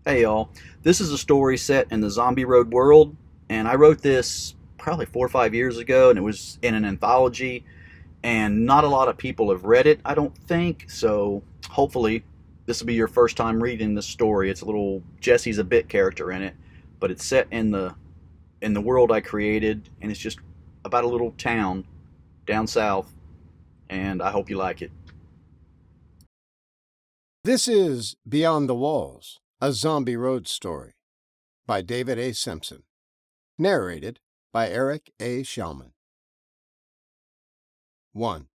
Hey y'all, this is a story set in the Zombie Road world, and I wrote this probably 4 or 5 years ago, and it was in an anthology, and not a lot of people have read it, I don't think, so hopefully this will be your first time reading this story. It's a little Jesse's a bit character in it, but it's set in the world I created, and it's just about a little town down south, and I hope you like it. This is Beyond the Walls, a Zombie Road story by David A. Simpson, narrated by Eric A. Shellman. 1.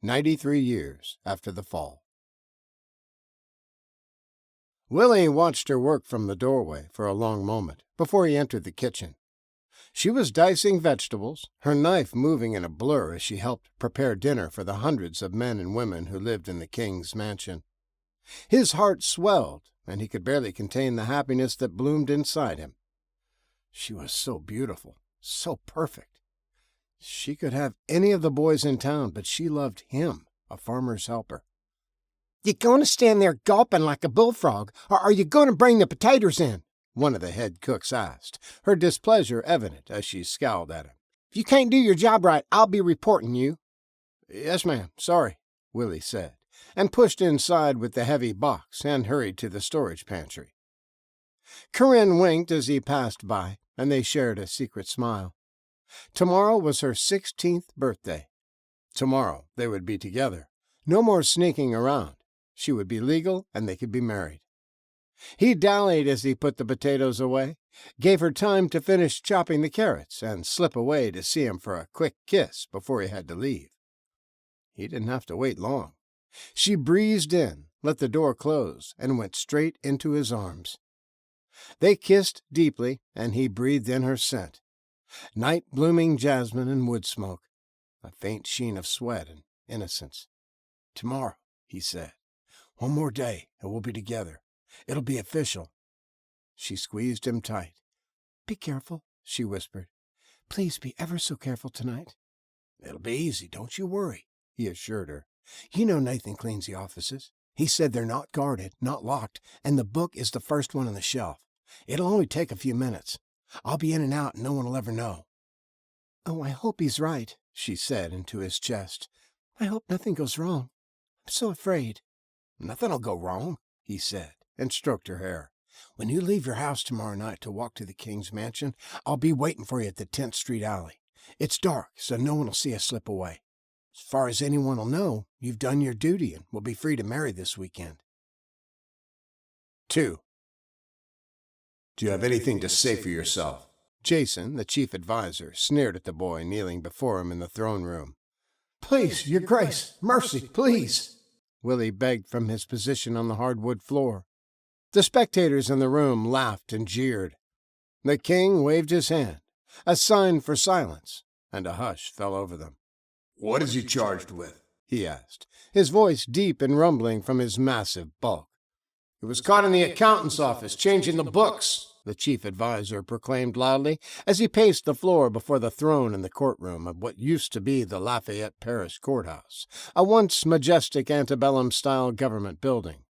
93 years after the fall. Willie watched her work from the doorway for a long moment before he entered the kitchen. She was dicing vegetables, her knife moving in a blur as she helped prepare dinner for the hundreds of men and women who lived in the king's mansion. His heart swelled, and he could barely contain the happiness that bloomed inside him. She was so beautiful, so perfect. She could have any of the boys in town, but she loved him, a farmer's helper. "You going to stand there gulping like a bullfrog, or are you going to bring the potatoes in?" one of the head cooks asked, her displeasure evident as she scowled at him. "If you can't do your job right, I'll be reporting you." "Yes, ma'am, sorry," Willie said, and pushed inside with the heavy box and hurried to the storage pantry. Corinne winked as he passed by, and they shared a secret smile. Tomorrow was her 16th birthday. Tomorrow they would be together. No more sneaking around. She would be legal, and they could be married. He dallied as he put the potatoes away, gave her time to finish chopping the carrots, and slip away to see him for a quick kiss before he had to leave. He didn't have to wait long. She breezed in, let the door close, and went straight into his arms. They kissed deeply, and he breathed in her scent. Night-blooming jasmine and wood smoke, a faint sheen of sweat and innocence. "Tomorrow," he said. "One more day, and we'll be together. It'll be official." She squeezed him tight. "Be careful," she whispered. "Please be ever so careful tonight." "It'll be easy, don't you worry," he assured her. "You know Nathan cleans the offices. He said they're not guarded, not locked, and the book is the first one on the shelf. It'll only take a few minutes. I'll be in and out, and no one will ever know." "Oh, I hope he's right," she said into his chest. "I hope nothing goes wrong. I'm so afraid." "Nothing'll go wrong," he said, and stroked her hair. "When you leave your house tomorrow night to walk to the king's mansion, I'll be waiting for you at the 10th Street alley. It's dark, so no one will see us slip away. As far as anyone will know, you've done your duty and will be free to marry this weekend." 2. "Do you have anything to say for yourself?" Jason, the chief advisor, sneered at the boy kneeling before him in the throne room. "Please, your grace, mercy, please," Willie begged from his position on the hardwood floor. The spectators in the room laughed and jeered. The king waved his hand, a sign for silence, and a hush fell over them. "What is he charged with?" he asked, his voice deep and rumbling from his massive bulk. "He was caught in the accountant's office changing the books," the chief advisor proclaimed loudly as he paced the floor before the throne in the courtroom of what used to be the Lafayette Parish Courthouse, a once majestic antebellum-style government building.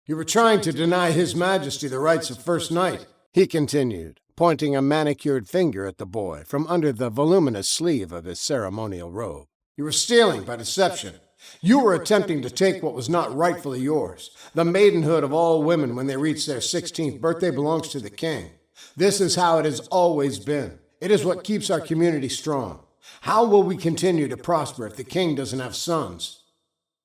"You were trying to deny His Majesty the rights of first night," he continued, pointing a manicured finger at the boy from under the voluminous sleeve of his ceremonial robe. "You were stealing by deception. You were attempting to take what was not rightfully yours. The maidenhood of all women when they reach their 16th birthday belongs to the king. This is how it has always been. It is what keeps our community strong. How will we continue to prosper if the king doesn't have sons?"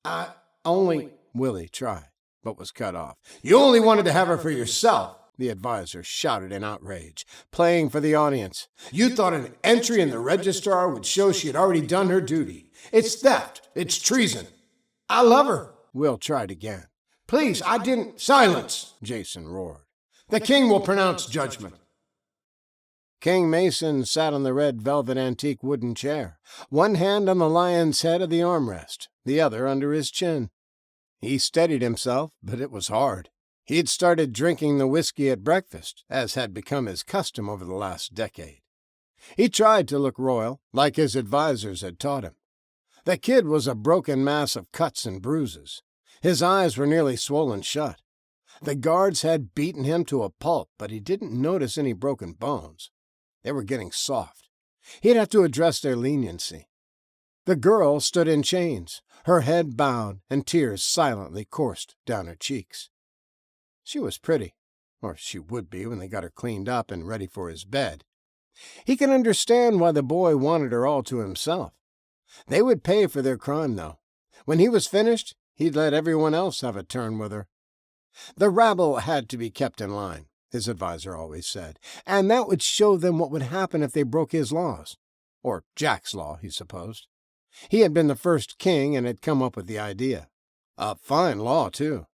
"I only—" Willie tried, but was cut off. "You only wanted to have her for yourself," the advisor shouted in outrage, playing for the audience. "You thought an entry in the registrar would show she had already done her duty. It's theft. It's treason." "I love her," Will tried again. "Please, I didn't—" "Silence!" Jason roared. "The king will pronounce judgment." King Mason sat on the red velvet antique wooden chair, one hand on the lion's head of the armrest, the other under his chin. He steadied himself, but it was hard. He had started drinking the whiskey at breakfast, as had become his custom over the last decade. He tried to look royal, like his advisors had taught him. The kid was a broken mass of cuts and bruises. His eyes were nearly swollen shut. The guards had beaten him to a pulp, but he didn't notice any broken bones. They were getting soft. He'd have to address their leniency. The girl stood in chains, her head bowed, and tears silently coursed down her cheeks. She was pretty, or she would be when they got her cleaned up and ready for his bed. He could understand why the boy wanted her all to himself. They would pay for their crime, though. When he was finished, he'd let everyone else have a turn with her. The rabble had to be kept in line, his advisor always said, and that would show them what would happen if they broke his laws. Or Jack's law, he supposed. He had been the first king and had come up with the idea. A fine law, too.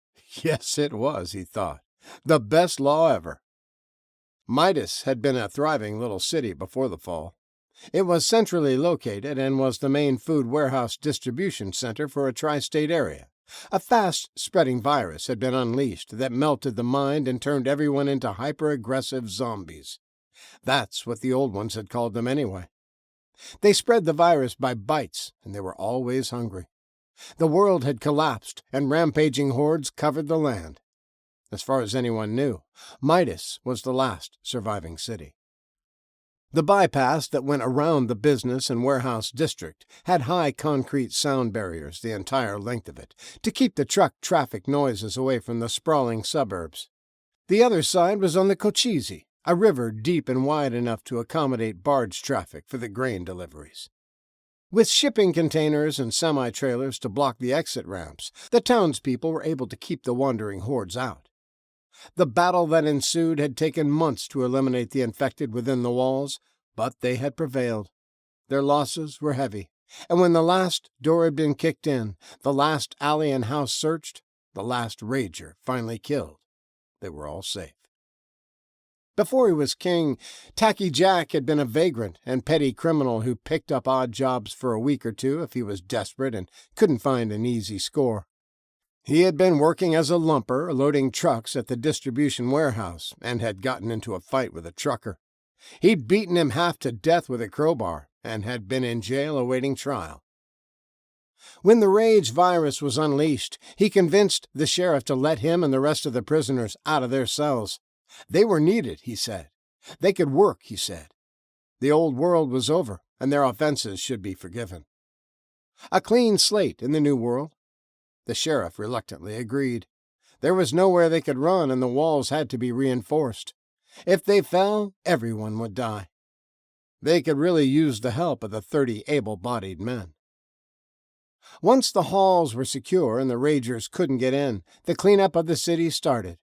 Yes, it was, he thought. The best law ever. Midas had been a thriving little city before the fall. It was centrally located and was the main food warehouse distribution center for a tri-state area. A fast-spreading virus had been unleashed that melted the mind and turned everyone into hyper-aggressive zombies. That's what the old ones had called them anyway. They spread the virus by bites, and they were always hungry. The world had collapsed, and rampaging hordes covered the land. As far as anyone knew, Midas was the last surviving city. The bypass that went around the business and warehouse district had high concrete sound barriers the entire length of it to keep the truck traffic noises away from the sprawling suburbs. The other side was on the Cochise, a river deep and wide enough to accommodate barge traffic for the grain deliveries. With shipping containers and semi-trailers to block the exit ramps, the townspeople were able to keep the wandering hordes out. The battle that ensued had taken months to eliminate the infected within the walls, but they had prevailed. Their losses were heavy, and when the last door had been kicked in, the last alley and house searched, the last rager finally killed, they were all safe. Before he was king, Tacky Jack had been a vagrant and petty criminal who picked up odd jobs for a week or two if he was desperate and couldn't find an easy score. He had been working as a lumper, loading trucks at the distribution warehouse, and had gotten into a fight with a trucker. He'd beaten him half to death with a crowbar, and had been in jail awaiting trial. When the rage virus was unleashed, he convinced the sheriff to let him and the rest of the prisoners out of their cells. They were needed, he said. They could work, he said. The old world was over, and their offenses should be forgiven. A clean slate in the new world. The sheriff reluctantly agreed. There was nowhere they could run, and the walls had to be reinforced. If they fell, everyone would die. They could really use the help of the 30 able-bodied men. Once the halls were secure and the ragers couldn't get in, the cleanup of the city started.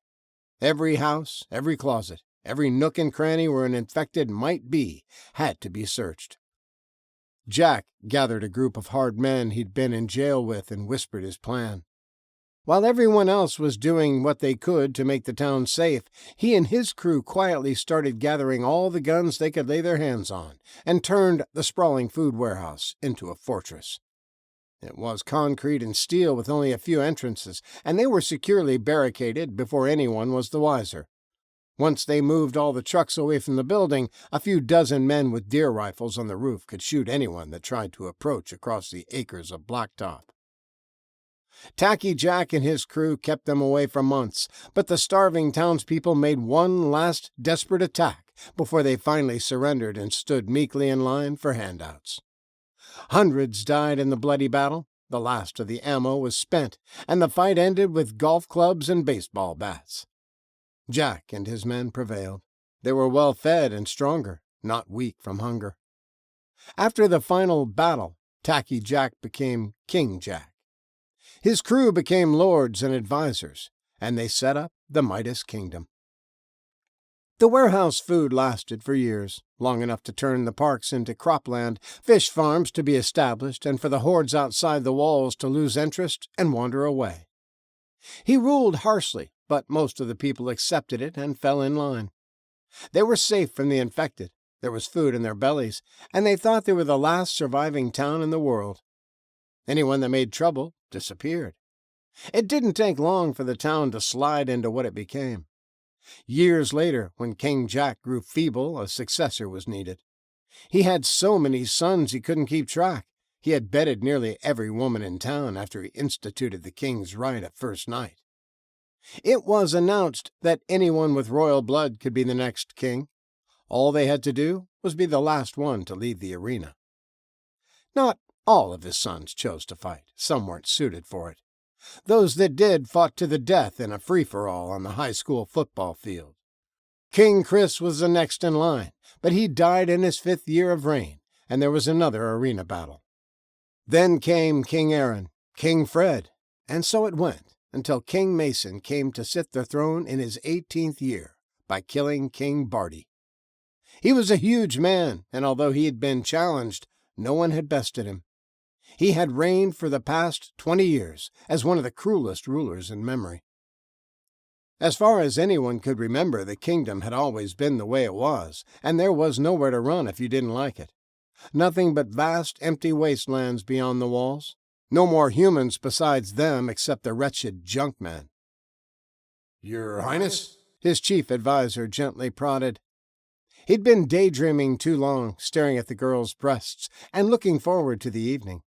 Every house, every closet, every nook and cranny where an infected might be had to be searched. Jack gathered a group of hard men he'd been in jail with and whispered his plan. While everyone else was doing what they could to make the town safe, he and his crew quietly started gathering all the guns they could lay their hands on and turned the sprawling food warehouse into a fortress. It was concrete and steel with only a few entrances, and they were securely barricaded before anyone was the wiser. Once they moved all the trucks away from the building, a few dozen men with deer rifles on the roof could shoot anyone that tried to approach across the acres of blacktop. Tacky Jack and his crew kept them away for months, but the starving townspeople made one last desperate attack before they finally surrendered and stood meekly in line for handouts. Hundreds died in the bloody battle. The last of the ammo was spent, and the fight ended with golf clubs and baseball bats. Jack and his men prevailed. They were well fed and stronger, not weak from hunger. After the final battle, Tacky Jack became King Jack. His crew became lords and advisors, and they set up the Midas Kingdom. The warehouse food lasted for years, long enough to turn the parks into cropland, fish farms to be established, and for the hordes outside the walls to lose interest and wander away. He ruled harshly, but most of the people accepted it and fell in line. They were safe from the infected, there was food in their bellies, and they thought they were the last surviving town in the world. Anyone that made trouble disappeared. It didn't take long for the town to slide into what it became. Years later, when King Jack grew feeble, a successor was needed. He had so many sons he couldn't keep track. He had bedded nearly every woman in town after he instituted the king's right at first night. It was announced that anyone with royal blood could be the next king. All they had to do was be the last one to leave the arena. Not all of his sons chose to fight. Some weren't suited for it. Those that did fought to the death in a free-for-all on the high school football field. King Chris was the next in line, but he died in his 5th year of reign, and there was another arena battle. Then came King Aaron, King Fred, and so it went until King Mason came to sit the throne in his 18th year by killing King Barty. He was a huge man, and although he had been challenged, no one had bested him. He had reigned for the past 20 years as one of the cruelest rulers in memory. As far as anyone could remember, the kingdom had always been the way it was, and there was nowhere to run if you didn't like it. Nothing but vast, empty wastelands beyond the walls. No more humans besides them except the wretched junkmen. "Your Highness?" His chief advisor gently prodded. He'd been daydreaming too long, staring at the girl's breasts and looking forward to the evening.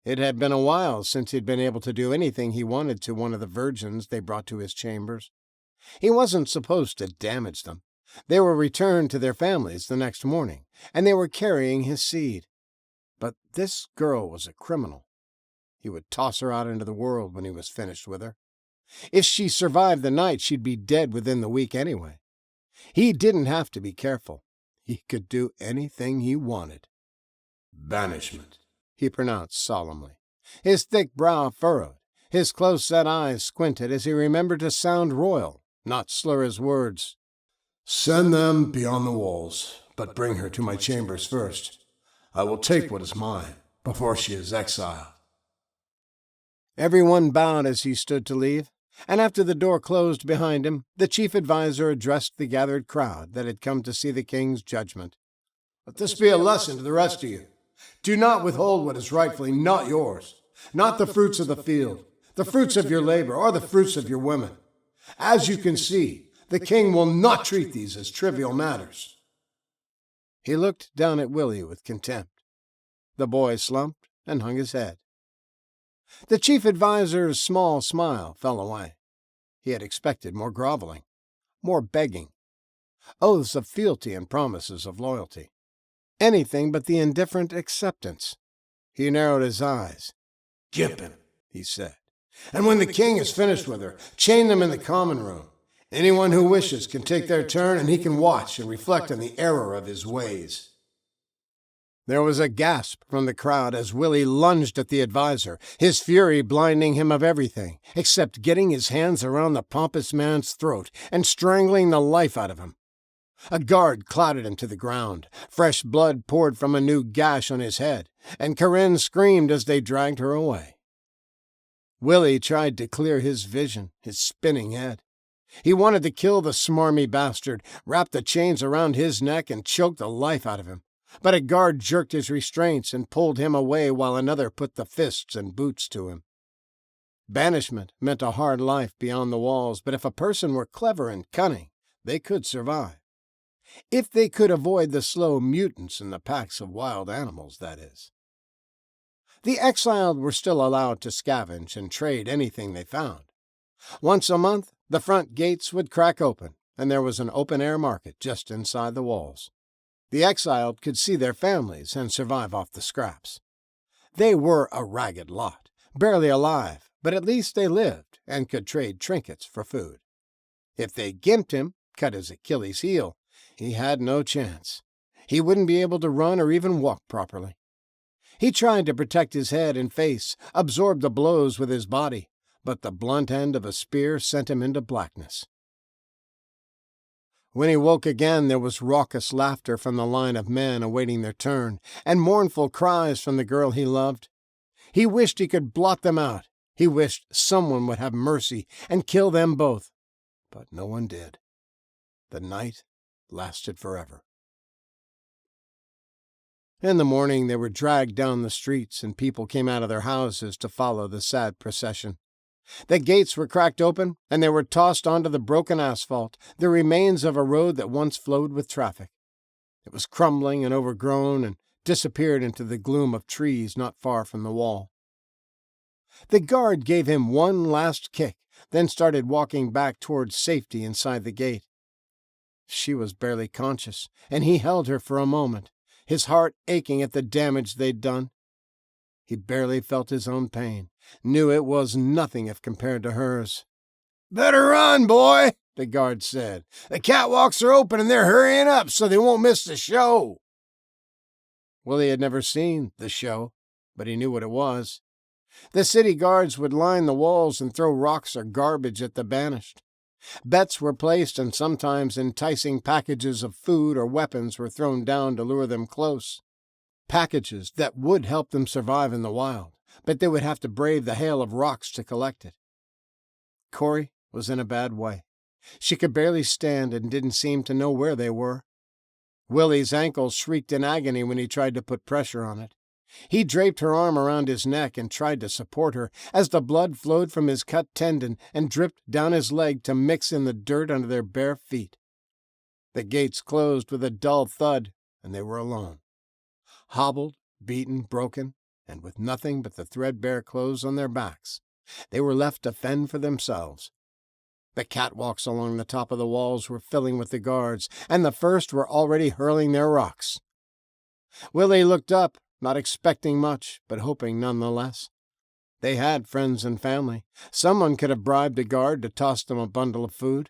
It had been a while since he'd been able to do anything he wanted to one of the virgins they brought to his chambers. He wasn't supposed to damage them. They were returned to their families the next morning, and they were carrying his seed. But this girl was a criminal. He would toss her out into the world when he was finished with her. If she survived the night, she'd be dead within the week anyway. He didn't have to be careful. He could do anything he wanted. "Banishment," he pronounced solemnly. His thick brow furrowed. His close-set eyes squinted as he remembered to sound royal, not slur his words. "Send them beyond the walls, but bring her to my chambers first. I will take what is mine before she is exiled." Everyone bowed as he stood to leave, and after the door closed behind him, the chief advisor addressed the gathered crowd that had come to see the king's judgment. "Let this be a lesson to the rest of you. Do not withhold what is rightfully not yours, not the fruits of the field, the fruits of your labor, or the fruits of your women. As you can see, the king will not treat these as trivial matters." He looked down at Willie with contempt. The boy slumped and hung his head. The chief advisor's small smile fell away. He had expected more groveling, more begging, oaths of fealty and promises of loyalty. Anything but the indifferent acceptance. He narrowed his eyes. "Gimp him," he said. "And when the king is finished with her, chain them in the common room. Anyone who wishes can take their turn, and he can watch and reflect on the error of his ways." There was a gasp from the crowd as Willie lunged at the advisor, his fury blinding him of everything, except getting his hands around the pompous man's throat and strangling the life out of him. A guard clouted him to the ground. Fresh blood poured from a new gash on his head, and Corinne screamed as they dragged her away. Willie tried to clear his vision, his spinning head. He wanted to kill the smarmy bastard, wrap the chains around his neck, and choke the life out of him. But a guard jerked his restraints and pulled him away while another put the fists and boots to him. Banishment meant a hard life beyond the walls, but if a person were clever and cunning, they could survive. If they could avoid the slow mutants in the packs of wild animals, that is. The exiled were still allowed to scavenge and trade anything they found. Once a month, the front gates would crack open, and there was an open-air market just inside the walls. The exiled could see their families and survive off the scraps. They were a ragged lot, barely alive, but at least they lived and could trade trinkets for food. If they gimped him, cut his Achilles heel, he had no chance. He wouldn't be able to run or even walk properly. He tried to protect his head and face, absorb the blows with his body, but the blunt end of a spear sent him into blackness. When he woke again, there was raucous laughter from the line of men awaiting their turn, and mournful cries from the girl he loved. He wished he could blot them out. He wished someone would have mercy and kill them both. But no one did. The night lasted forever. In the morning, they were dragged down the streets, and people came out of their houses to follow the sad procession. The gates were cracked open, and they were tossed onto the broken asphalt, the remains of a road that once flowed with traffic. It was crumbling and overgrown and disappeared into the gloom of trees not far from the wall. The guard gave him one last kick, then started walking back towards safety inside the gate. She was barely conscious, and he held her for a moment, his heart aching at the damage they'd done. He barely felt his own pain, knew it was nothing if compared to hers. "Better run, boy," the guard said. "The catwalks are open and they're hurrying up so they won't miss the show." Willie had never seen the show, but he knew what it was. The city guards would line the walls and throw rocks or garbage at the banished. Bets were placed, and sometimes enticing packages of food or weapons were thrown down to lure them close. Packages that would help them survive in the wild, but they would have to brave the hail of rocks to collect it. Corey was in a bad way. She could barely stand and didn't seem to know where they were. Willie's ankles shrieked in agony when he tried to put pressure on it. He draped her arm around his neck and tried to support her as the blood flowed from his cut tendon and dripped down his leg to mix in the dirt under their bare feet. The gates closed with a dull thud, and they were alone. Hobbled, beaten, broken, and with nothing but the threadbare clothes on their backs, they were left to fend for themselves. The catwalks along the top of the walls were filling with the guards, and the first were already hurling their rocks. Willie looked up, not expecting much, but hoping nonetheless. They had friends and family. Someone could have bribed a guard to toss them a bundle of food.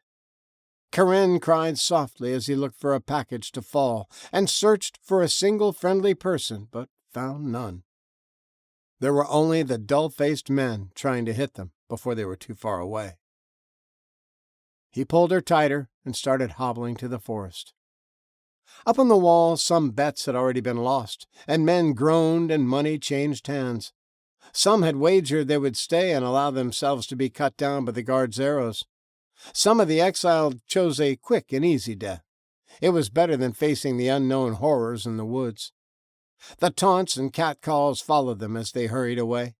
Karen cried softly as he looked for a package to fall, and searched for a single friendly person, but found none. There were only the dull-faced men trying to hit them before they were too far away. He pulled her tighter and started hobbling to the forest. Up on the wall, some bets had already been lost, and men groaned and money changed hands. Some had wagered they would stay and allow themselves to be cut down by the guards' arrows. Some of the exiled chose a quick and easy death. It was better than facing the unknown horrors in the woods. The taunts and catcalls followed them as they hurried away.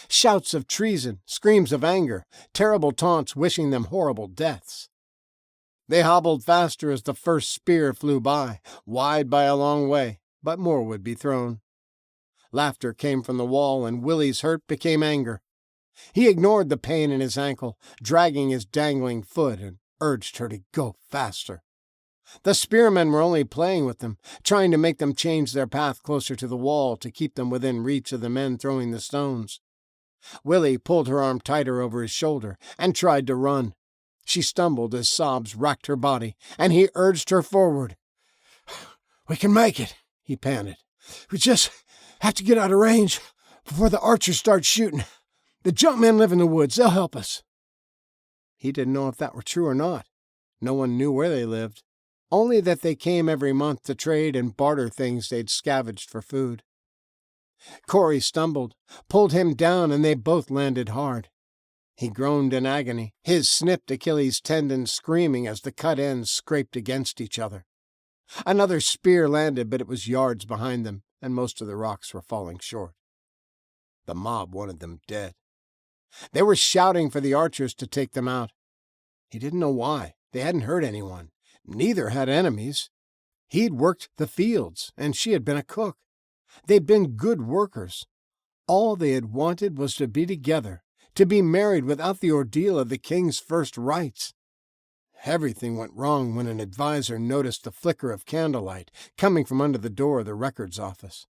Shouts of treason, screams of anger, terrible taunts wishing them horrible deaths. They hobbled faster as the first spear flew by, wide by a long way, but more would be thrown. Laughter came from the wall, and Willie's hurt became anger. He ignored the pain in his ankle, dragging his dangling foot, and urged her to go faster. The spearmen were only playing with them, trying to make them change their path closer to the wall to keep them within reach of the men throwing the stones. Willie pulled her arm tighter over his shoulder and tried to run. She stumbled as sobs racked her body, and he urged her forward. "We can make it," he panted. "We just have to get out of range before the archers start shooting. The junkmen live in the woods. They'll help us." He didn't know if that were true or not. No one knew where they lived, only that they came every month to trade and barter things they'd scavenged for food. Corey stumbled, pulled him down, and they both landed hard. He groaned in agony, his snipped Achilles tendon screaming as the cut ends scraped against each other. Another spear landed, but it was yards behind them, and most of the rocks were falling short. The mob wanted them dead. They were shouting for the archers to take them out. He didn't know why. They hadn't hurt anyone. Neither had enemies. He'd worked the fields, and she had been a cook. They'd been good workers. All they had wanted was to be together, to be married without the ordeal of the king's first rites. Everything went wrong when an advisor noticed the flicker of candlelight coming from under the door of the records office.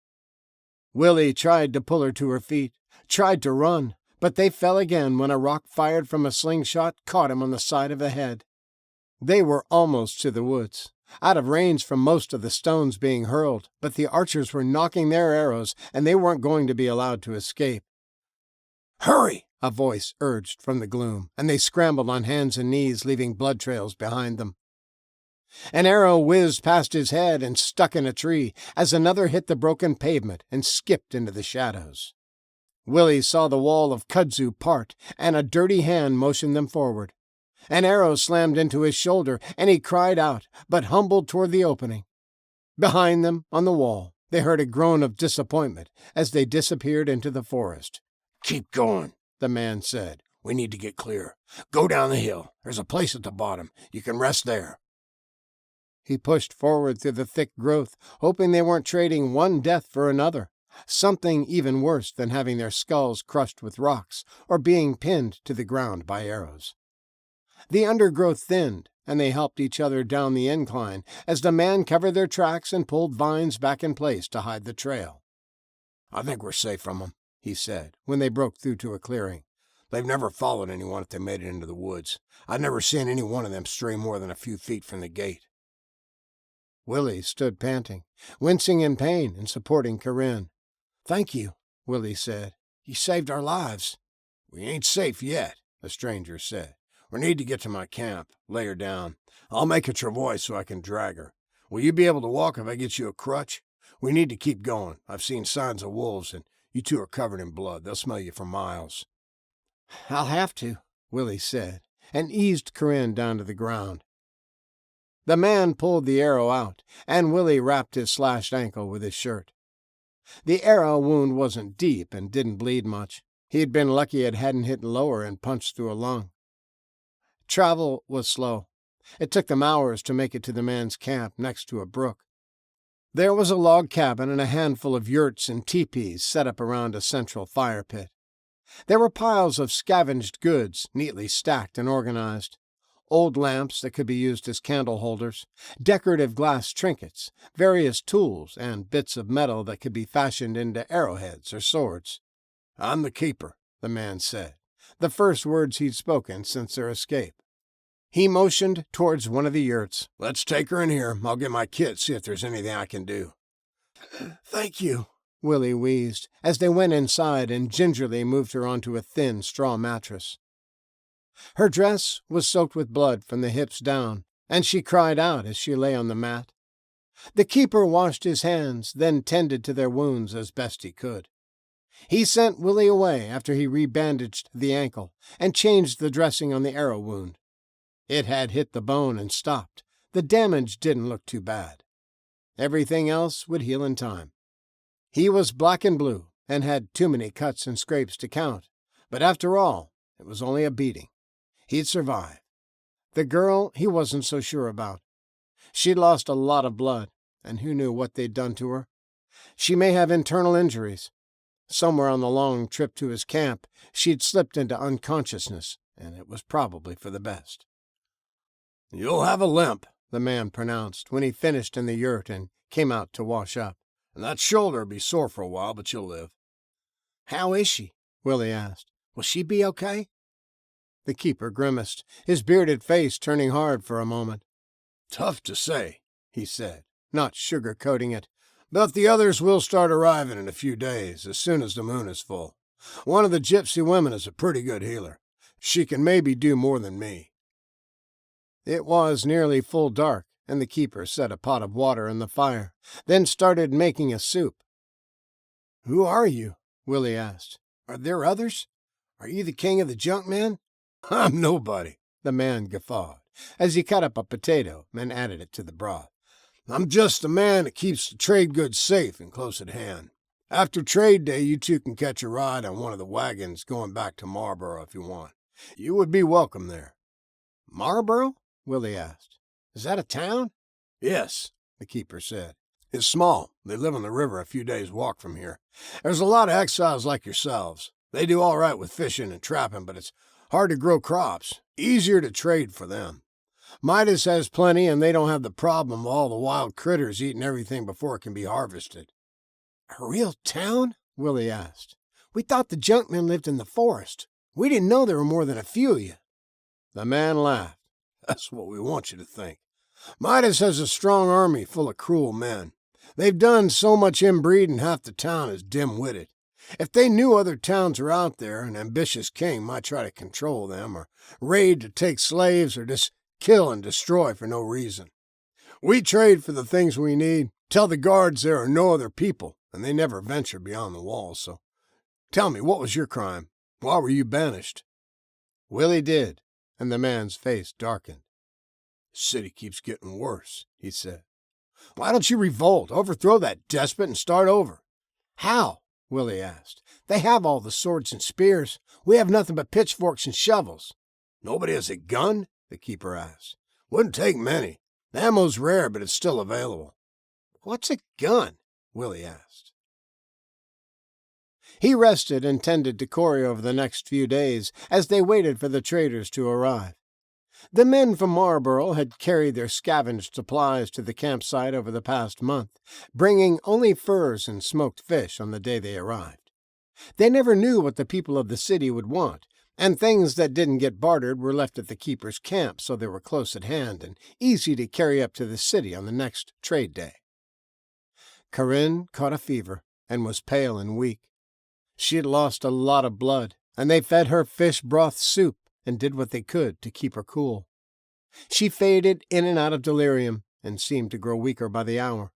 Willie tried to pull her to her feet, tried to run, but they fell again when a rock fired from a slingshot caught him on the side of the head. They were almost to the woods, out of range from most of the stones being hurled, but the archers were knocking their arrows, and they weren't going to be allowed to escape. "Hurry!" a voice urged from the gloom, and they scrambled on hands and knees, leaving blood trails behind them. An arrow whizzed past his head and stuck in a tree as another hit the broken pavement and skipped into the shadows. Willie saw the wall of kudzu part, and a dirty hand motioned them forward. An arrow slammed into his shoulder, and he cried out, but humbled toward the opening. Behind them, on the wall, they heard a groan of disappointment as they disappeared into the forest. "Keep going," the man said. "We need to get clear. Go down the hill. There's a place at the bottom. You can rest there." He pushed forward through the thick growth, hoping they weren't trading one death for another, Something even worse than having their skulls crushed with rocks or being pinned to the ground by arrows. The undergrowth thinned, and they helped each other down the incline as the man covered their tracks and pulled vines back in place to hide the trail. "I think we're safe from them," he said, when they broke through to a clearing. "They've never followed anyone if they made it into the woods. I've never seen any one of them stray more than a few feet from the gate." Willie stood panting, wincing in pain and supporting Corinne. "Thank you," Willie said. "You saved our lives." "We ain't safe yet," the stranger said. "We need to get to my camp, lay her down. I'll make a travois so I can drag her. Will you be able to walk if I get you a crutch? We need to keep going. I've seen signs of wolves, and you two are covered in blood. They'll smell you for miles." "I'll have to," Willie said, and eased Corinne down to the ground. The man pulled the arrow out, and Willie wrapped his slashed ankle with his shirt. The arrow wound wasn't deep and didn't bleed much. He'd been lucky it hadn't hit lower and punched through a lung. Travel was slow. It took them hours to make it to the man's camp next to a brook. There was a log cabin and a handful of yurts and teepees set up around a central fire pit. There were piles of scavenged goods neatly stacked and organized. Old lamps that could be used as candle holders, decorative glass trinkets, various tools, and bits of metal that could be fashioned into arrowheads or swords. "I'm the keeper," the man said, the first words he'd spoken since their escape. He motioned towards one of the yurts. "Let's take her in here. I'll get my kit, see if there's anything I can do." "Thank you," Willie wheezed, as they went inside and gingerly moved her onto a thin straw mattress. Her dress was soaked with blood from the hips down, and she cried out as she lay on the mat. The keeper washed his hands, then tended to their wounds as best he could. He sent Willie away after he rebandaged the ankle and changed the dressing on the arrow wound. It had hit the bone and stopped. The damage didn't look too bad. Everything else would heal in time. He was black and blue and had too many cuts and scrapes to count, but after all, it was only a beating. He'd survive. The girl he wasn't so sure about. She'd lost a lot of blood, and who knew what they'd done to her? She may have internal injuries. Somewhere on the long trip to his camp, she'd slipped into unconsciousness, and it was probably for the best. "You'll have a limp," the man pronounced when he finished in the yurt and came out to wash up. "And that shoulder'll be sore for a while, but you'll live." "How is she?" Willie asked. "Will she be okay?" The keeper grimaced, his bearded face turning hard for a moment. "Tough to say," he said, not sugar-coating it. "But the others will start arriving in a few days, as soon as the moon is full. One of the gypsy women is a pretty good healer. She can maybe do more than me." It was nearly full dark, and the keeper set a pot of water in the fire, then started making a soup. "Who are you?" Willie asked. "Are there others? Are you the king of the junkmen?" "I'm nobody," the man guffawed, as he cut up a potato and added it to the broth. "I'm just the man that keeps the trade goods safe and close at hand. After trade day, you two can catch a ride on one of the wagons going back to Marlborough if you want. You would be welcome there." "Marlborough?" Willie asked. "Is that a town?" "Yes," the keeper said. "It's small. They live on the river a few days' walk from here. There's a lot of exiles like yourselves. They do all right with fishing and trapping, but it's hard to grow crops. Easier to trade for them. Midas has plenty, and they don't have the problem of all the wild critters eating everything before it can be harvested." "A real town?" Willie asked. "We thought the junkmen lived in the forest. We didn't know there were more than a few of you." The man laughed. "That's what we want you to think. Midas has a strong army full of cruel men. They've done so much inbreeding half the town is dim-witted. If they knew other towns are out there, an ambitious king might try to control them, or raid to take slaves, or just kill and destroy for no reason. We trade for the things we need, tell the guards there are no other people, and they never venture beyond the walls. So tell me, what was your crime? Why were you banished?" Willie did, and the man's face darkened. "The city keeps getting worse," he said. "Why don't you revolt, overthrow that despot, and start over?" "How?" Willie asked. "They have all the swords and spears. We have nothing but pitchforks and shovels." "Nobody has a gun?" the keeper asked. "Wouldn't take many. The ammo's rare, but it's still available." "What's a gun?" Willie asked. He rested and tended to Corey over the next few days as they waited for the traders to arrive. The men from Marlborough had carried their scavenged supplies to the campsite over the past month, bringing only furs and smoked fish on the day they arrived. They never knew what the people of the city would want, and things that didn't get bartered were left at the keeper's camp, so they were close at hand and easy to carry up to the city on the next trade day. Corinne caught a fever and was pale and weak. She had lost a lot of blood, and they fed her fish broth soup and did what they could to keep her cool. She faded in and out of delirium and seemed to grow weaker by the hour.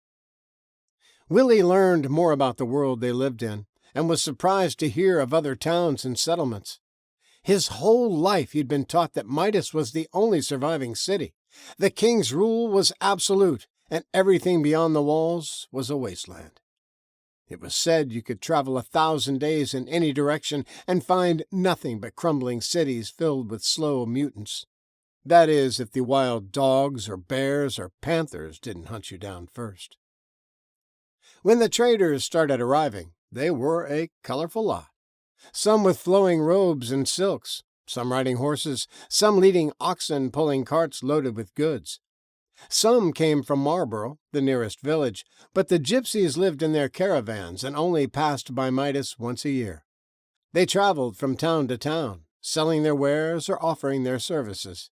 Willie learned more about the world they lived in and was surprised to hear of other towns and settlements. His whole life he'd been taught that Midas was the only surviving city. The king's rule was absolute, and everything beyond the walls was a wasteland. It was said you could travel 1,000 days in any direction and find nothing but crumbling cities filled with slow mutants. That is, if the wild dogs or bears or panthers didn't hunt you down first. When the traders started arriving, they were a colorful lot. Some with flowing robes and silks, some riding horses, some leading oxen pulling carts loaded with goods. Some came from Marlborough, the nearest village, but the gypsies lived in their caravans and only passed by Midas once a year. They traveled from town to town, selling their wares or offering their services.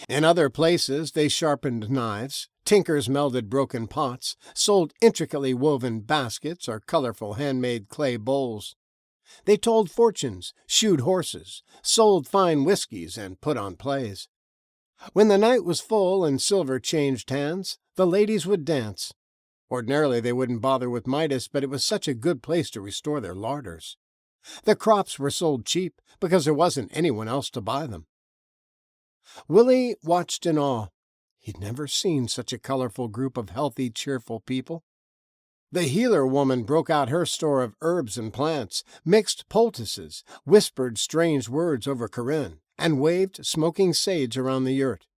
In other places they sharpened knives, tinkers melded broken pots, sold intricately woven baskets or colorful handmade clay bowls. They told fortunes, shoed horses, sold fine whiskies, and put on plays. When the night was full and silver changed hands, the ladies would dance. Ordinarily they wouldn't bother with Midas, but it was such a good place to restore their larders. The crops were sold cheap because there wasn't anyone else to buy them. Willie watched in awe. He'd never seen such a colorful group of healthy, cheerful people. The healer woman broke out her store of herbs and plants, mixed poultices, whispered strange words over Corinne, and waved smoking sage around the yurt.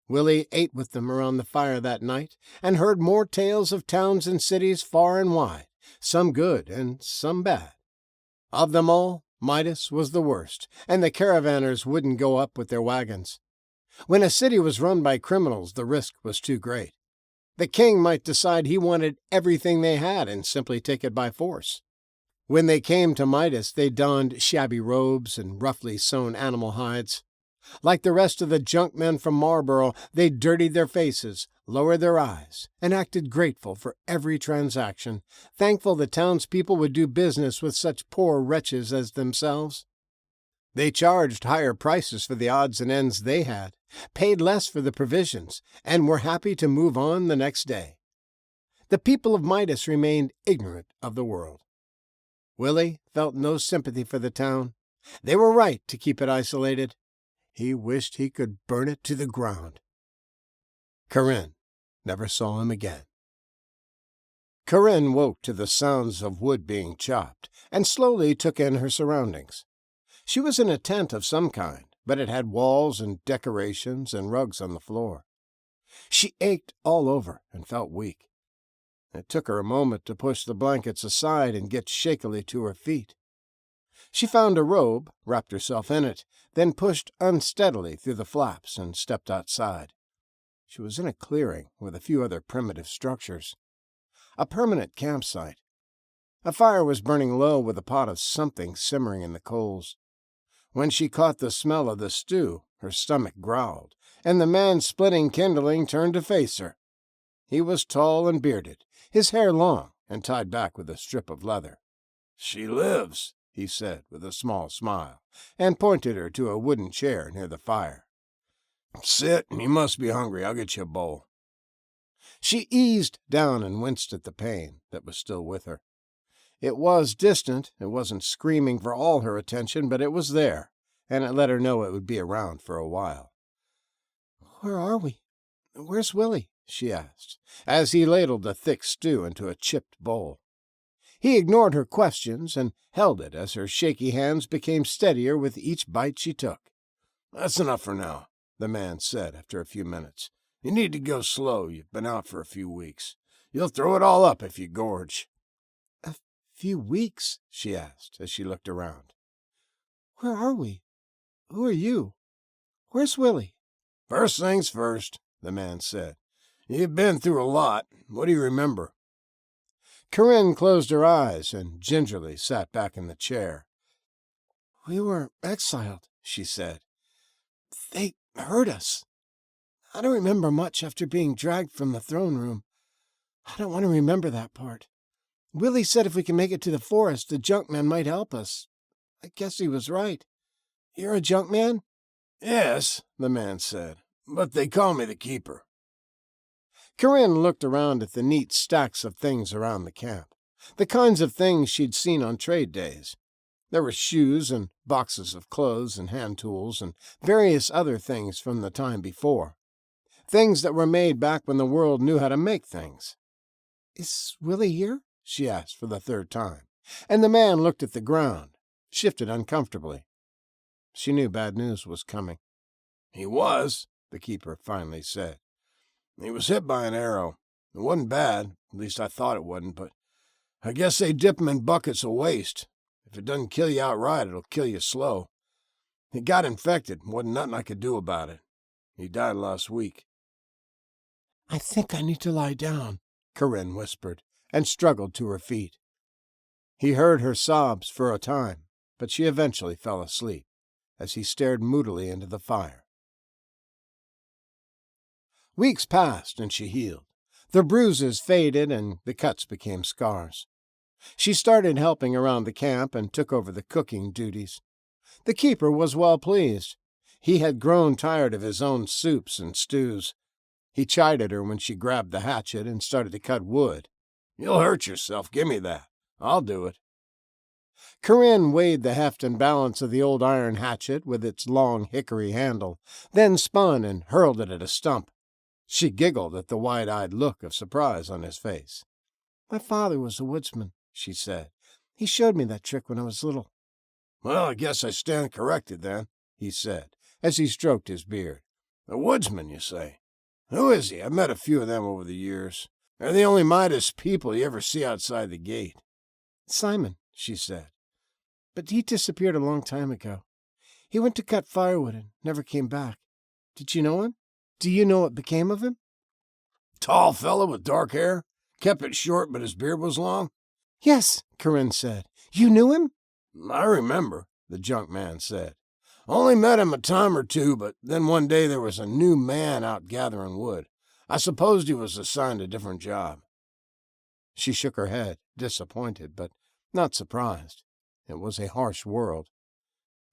Willie ate with them around the fire that night and heard more tales of towns and cities far and wide, some good and some bad. Of them all, Midas was the worst, and the caravaners wouldn't go up with their wagons. When a city was run by criminals, the risk was too great. The king might decide he wanted everything they had and simply take it by force. When they came to Midas, they donned shabby robes and roughly sewn animal hides. Like the rest of the junkmen from Marlborough, they dirtied their faces, lowered their eyes, and acted grateful for every transaction, thankful the townspeople would do business with such poor wretches as themselves. They charged higher prices for the odds and ends they had, paid less for the provisions, and were happy to move on the next day. The people of Midas remained ignorant of the world. Willie felt no sympathy for the town. They were right to keep it isolated. He wished he could burn it to the ground. Corinne never saw him again. Corinne woke to the sounds of wood being chopped and slowly took in her surroundings. She was in a tent of some kind, but it had walls and decorations and rugs on the floor. She ached all over and felt weak. It took her a moment to push the blankets aside and get shakily to her feet. She found a robe, wrapped herself in it, then pushed unsteadily through the flaps and stepped outside. She was in a clearing with a few other primitive structures. A permanent campsite. A fire was burning low with a pot of something simmering in the coals. When she caught the smell of the stew, her stomach growled, and the man splitting kindling turned to face her. He was tall and bearded, his hair long and tied back with a strip of leather. "She lives," he said with a small smile, and pointed her to a wooden chair near the fire. "Sit, you must be hungry. I'll get you a bowl." She eased down and winced at the pain that was still with her. It was distant, it wasn't screaming for all her attention, but it was there, and it let her know it would be around for a while. "Where are we? Where's Willie?" she asked, as he ladled the thick stew into a chipped bowl. He ignored her questions and held it as her shaky hands became steadier with each bite she took. "That's enough for now," the man said after a few minutes. "You need to go slow. You've been out for a few weeks. You'll throw it all up if you gorge." "A few weeks?" she asked as she looked around. "Where are we? Who are you? Where's Willie?" "First things first," the man said. "You've been through a lot. What do you remember?" Corinne closed her eyes and gingerly sat back in the chair. "We were exiled," she said. "They hurt us. I don't remember much after being dragged from the throne room. I don't want to remember that part. Willie said if we can make it to the forest, the junkmen might help us. I guess he was right. You're a junkman?" "Yes," the man said, "but they call me the Keeper." Corinne looked around at the neat stacks of things around the camp, the kinds of things she'd seen on trade days. There were shoes and boxes of clothes and hand tools and various other things from the time before. Things that were made back when the world knew how to make things. "Is Willie here?" she asked for the third time, and the man looked at the ground, shifted uncomfortably. She knew bad news was coming. "He was," the Keeper finally said. "He was hit by an arrow. It wasn't bad, at least I thought it wasn't, but I guess they dip him in buckets of waste. If it doesn't kill you outright, it'll kill you slow. He got infected, wasn't nothing I could do about it. He died last week." "I think I need to lie down," Corinne whispered, and struggled to her feet. He heard her sobs for a time, but she eventually fell asleep as he stared moodily into the fire. Weeks passed and she healed. The bruises faded and the cuts became scars. She started helping around the camp and took over the cooking duties. The Keeper was well pleased. He had grown tired of his own soups and stews. He chided her when she grabbed the hatchet and started to cut wood. "You'll hurt yourself. Give me that. I'll do it." Corinne weighed the heft and balance of the old iron hatchet with its long hickory handle, then spun and hurled it at a stump. She giggled at the wide-eyed look of surprise on his face. "My father was a woodsman," she said. "He showed me that trick when I was little." "Well, I guess I stand corrected then," he said, as he stroked his beard. "A woodsman, you say? Who is he? I've met a few of them over the years. They're the only Midas people you ever see outside the gate." "Simon," she said. "But he disappeared a long time ago. He went to cut firewood and never came back. Did you know him? Do you know what became of him?" "Tall fellow with dark hair? Kept it short, but his beard was long?" "Yes," Corinne said. "You knew him?" "I remember," the junk man said. "Only met him a time or two, but then one day there was a new man out gathering wood. I supposed he was assigned a different job." She shook her head, disappointed, but not surprised. It was a harsh world.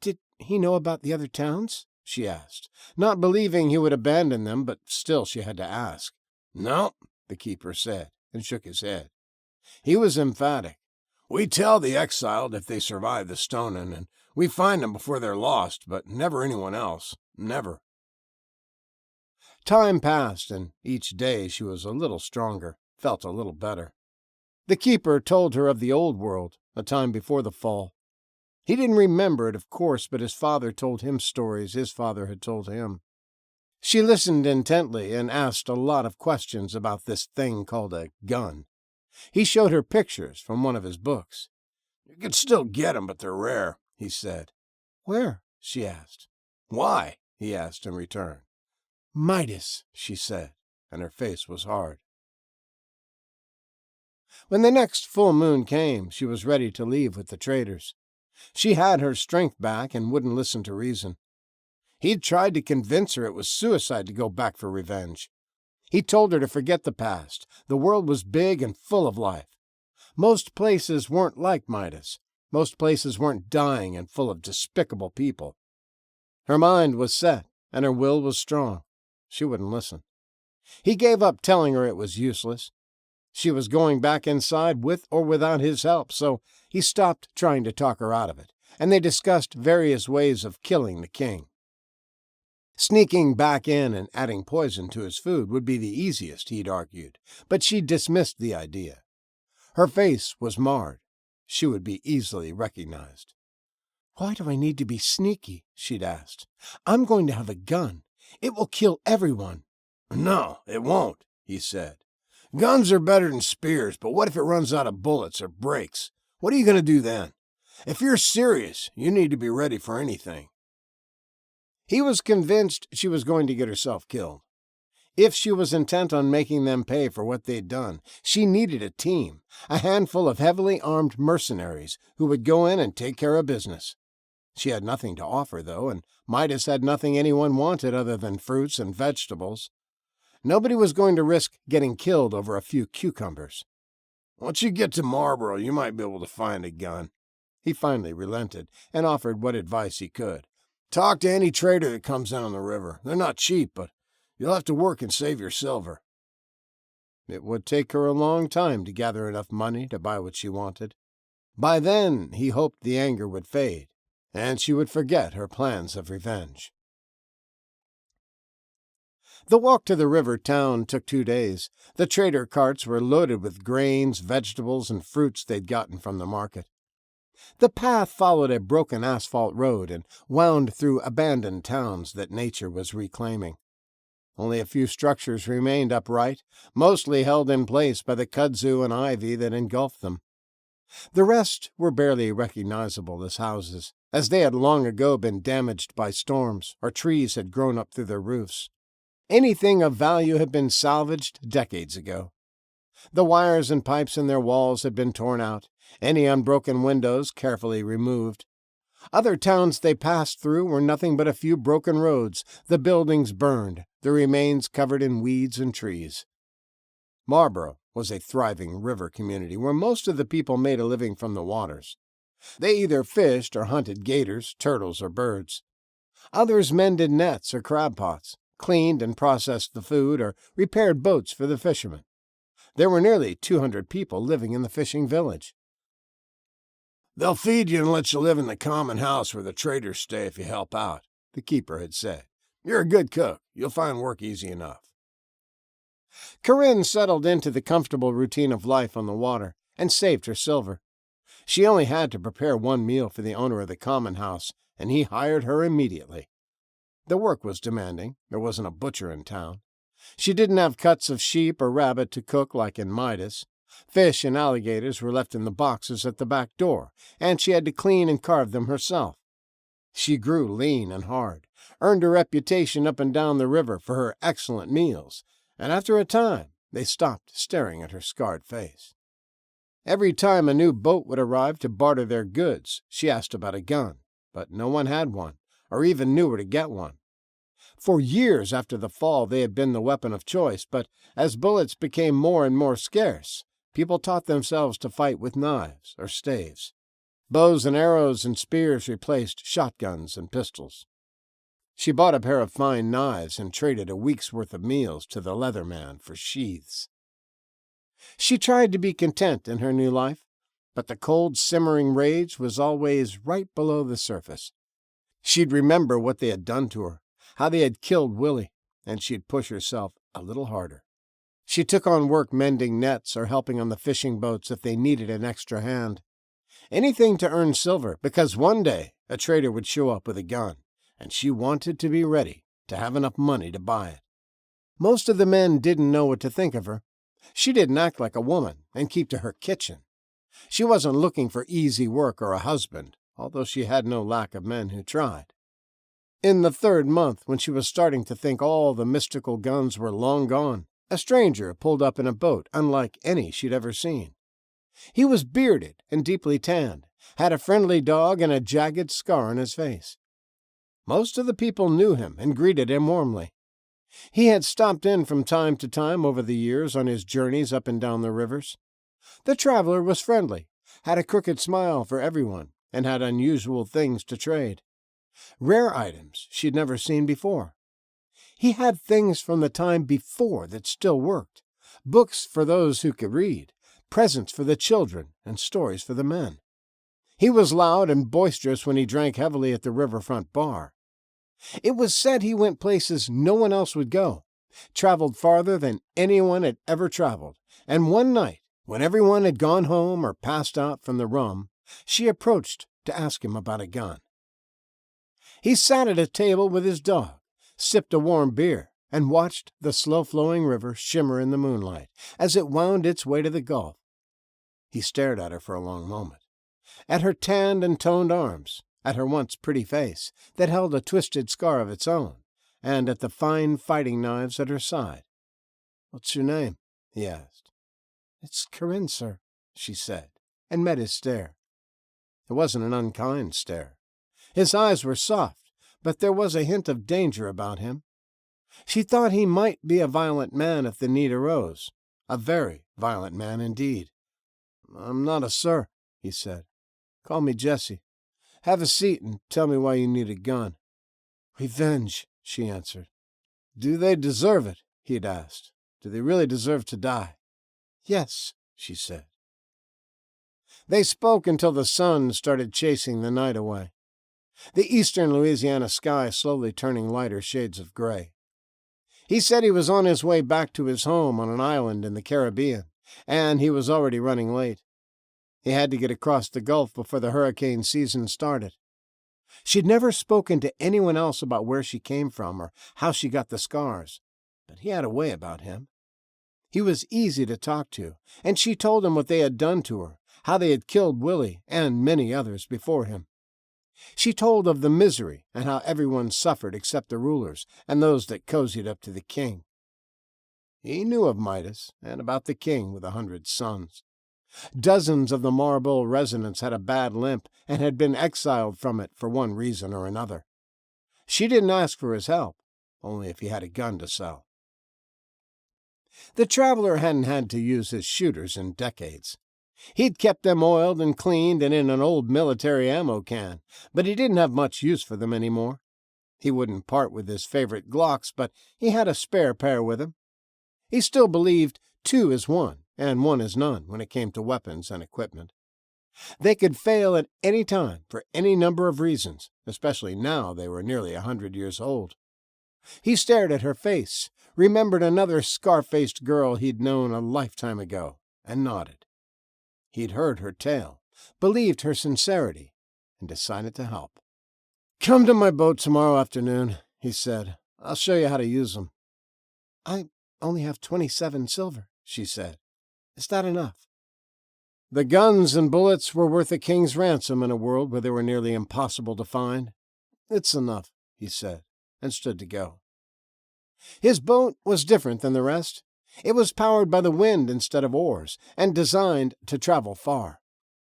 "Did he know about the other towns?" she asked, not believing he would abandon them, but still she had to ask. "No," the Keeper said, and shook his head. He was emphatic. "We tell the exiled if they survive the stoning, and we find them before they're lost, but never anyone else. Never." Time passed, and each day she was a little stronger, felt a little better. The Keeper told her of the old world, a time before the fall. He didn't remember it, of course, but his father told him stories his father had told him. She listened intently and asked a lot of questions about this thing called a gun. He showed her pictures from one of his books. "You could still get them, but they're rare," he said. "Where?" she asked. "Why?" he asked in return. "Midas," she said, and her face was hard. When the next full moon came, she was ready to leave with the traders. She had her strength back and wouldn't listen to reason. He'd tried to convince her it was suicide to go back for revenge. He told her to forget the past. The world was big and full of life. Most places weren't like Midas. Most places weren't dying and full of despicable people. Her mind was set, and her will was strong. She wouldn't listen. He gave up telling her it was useless. She was going back inside with or without his help, so he stopped trying to talk her out of it, and they discussed various ways of killing the king. Sneaking back in and adding poison to his food would be the easiest, he'd argued, but she dismissed the idea. Her face was marred. She would be easily recognized. "Why do I need to be sneaky?" she'd asked. "I'm going to have a gun. It will kill everyone." "No, it won't," he said. "Guns are better than spears, but what if it runs out of bullets or breaks? What are you going to do then? If you're serious, you need to be ready for anything." He was convinced she was going to get herself killed. If she was intent on making them pay for what they'd done, she needed a team, a handful of heavily armed mercenaries who would go in and take care of business. She had nothing to offer, though, and Midas had nothing anyone wanted other than fruits and vegetables. Nobody was going to risk getting killed over a few cucumbers. "Once you get to Marlborough, you might be able to find a gun." He finally relented and offered what advice he could. "Talk to any trader that comes in on the river. They're not cheap, but you'll have to work and save your silver." It would take her a long time to gather enough money to buy what she wanted. By then, he hoped the anger would fade, and she would forget her plans of revenge. The walk to the river town took 2 days. The trader carts were loaded with grains, vegetables, and fruits they'd gotten from the market. The path followed a broken asphalt road and wound through abandoned towns that nature was reclaiming. Only a few structures remained upright, mostly held in place by the kudzu and ivy that engulfed them. The rest were barely recognizable as houses, as they had long ago been damaged by storms or trees had grown up through their roofs. Anything of value had been salvaged decades ago. The wires and pipes in their walls had been torn out, any unbroken windows carefully removed. Other towns they passed through were nothing but a few broken roads, the buildings burned, the remains covered in weeds and trees. Marlborough was a thriving river community where most of the people made a living from the waters. They either fished or hunted gators, turtles, or birds. Others mended nets or crab pots, cleaned and processed the food, or repaired boats for the fishermen. There were nearly 200 people living in the fishing village. "They'll feed you and let you live in the common house where the traders stay if you help out," the keeper had said. "You're a good cook. You'll find work easy enough." Corinne settled into the comfortable routine of life on the water and saved her silver. She only had to prepare one meal for the owner of the common house, and he hired her immediately. The work was demanding. There wasn't a butcher in town. She didn't have cuts of sheep or rabbit to cook like in Midas. Fish and alligators were left in the boxes at the back door, and she had to clean and carve them herself. She grew lean and hard, earned a reputation up and down the river for her excellent meals, and after a time they stopped staring at her scarred face. Every time a new boat would arrive to barter their goods, she asked about a gun, but no one had one, or even knew where to get one. For years after the fall they had been the weapon of choice, but as bullets became more and more scarce, people taught themselves to fight with knives or staves. Bows and arrows and spears replaced shotguns and pistols. She bought a pair of fine knives and traded a week's worth of meals to the leather man for sheaths. She tried to be content in her new life, but the cold, simmering rage was always right below the surface. She'd remember what they had done to her, how they had killed Willie, and she'd push herself a little harder. She took on work mending nets or helping on the fishing boats if they needed an extra hand. Anything to earn silver, because one day a trader would show up with a gun, and she wanted to be ready to have enough money to buy it. Most of the men didn't know what to think of her. She didn't act like a woman and keep to her kitchen. She wasn't looking for easy work or a husband, although she had no lack of men who tried. In the 3rd month, when she was starting to think all the mystical guns were long gone, a stranger pulled up in a boat unlike any she'd ever seen. He was bearded and deeply tanned, had a friendly dog and a jagged scar on his face. Most of the people knew him and greeted him warmly. He had stopped in from time to time over the years on his journeys up and down the rivers. The traveler was friendly, had a crooked smile for everyone, and had unusual things to trade. Rare items she'd never seen before. He had things from the time before that still worked, books for those who could read, presents for the children, and stories for the men. He was loud and boisterous when he drank heavily at the riverfront bar. It was said he went places no one else would go, traveled farther than anyone had ever traveled, and one night, when everyone had gone home or passed out from the rum, she approached to ask him about a gun. He sat at a table with his dog, sipped a warm beer, and watched the slow-flowing river shimmer in the moonlight as it wound its way to the Gulf. He stared at her for a long moment, at her tanned and toned arms, at her once pretty face that held a twisted scar of its own, and at the fine fighting knives at her side. "What's your name?" he asked. "It's Corinne, sir," she said, and met his stare. It wasn't an unkind stare. His eyes were soft, but there was a hint of danger about him. She thought he might be a violent man if the need arose, a very violent man indeed. "I'm not a sir," he said. "Call me Jesse. Have a seat and tell me why you need a gun." "Revenge," she answered. "Do they deserve it?" he'd asked. "Do they really deserve to die?" "Yes," she said. They spoke until the sun started chasing the night away, the eastern Louisiana sky slowly turning lighter shades of gray. He said he was on his way back to his home on an island in the Caribbean, and he was already running late. He had to get across the Gulf before the hurricane season started. She'd never spoken to anyone else about where she came from or how she got the scars, but he had a way about him. He was easy to talk to, and she told him what they had done to her, how they had killed Willie and many others before him. She told of the misery and how everyone suffered except the rulers and those that cozied up to the king. He knew of Midas and about the king with 100 sons. Dozens of the Marble residents had a bad limp and had been exiled from it for one reason or another. She didn't ask for his help, only if he had a gun to sell. The traveler hadn't had to use his shooters in decades. He'd kept them oiled and cleaned and in an old military ammo can, but he didn't have much use for them anymore. He wouldn't part with his favorite Glocks, but he had a spare pair with him. He still believed 2 is 1 and 1 is none when it came to weapons and equipment. They could fail at any time for any number of reasons, especially now they were nearly 100 years old. He stared at her face, remembered another scar-faced girl he'd known a lifetime ago, and nodded. He'd heard her tale, believed her sincerity, and decided to help. "Come to my boat tomorrow afternoon," he said. "I'll show you how to use them." "I only have 27 silver," she said. "Is that enough?" The guns and bullets were worth a king's ransom in a world where they were nearly impossible to find. "It's enough," he said, and stood to go. His boat was different than the rest. It was powered by the wind instead of oars, and designed to travel far.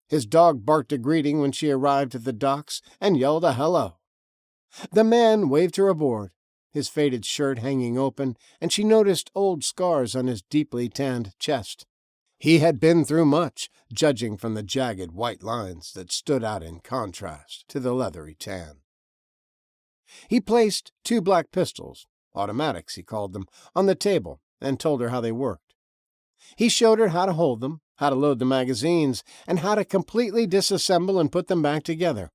His dog barked a greeting when she arrived at the docks and yelled a hello. The man waved her aboard, his faded shirt hanging open, and she noticed old scars on his deeply tanned chest. He had been through much, judging from the jagged white lines that stood out in contrast to the leathery tan. He placed 2 black pistols, automatics he called them, on the table and told her how they worked. He showed her how to hold them, how to load the magazines, and how to completely disassemble and put them back together.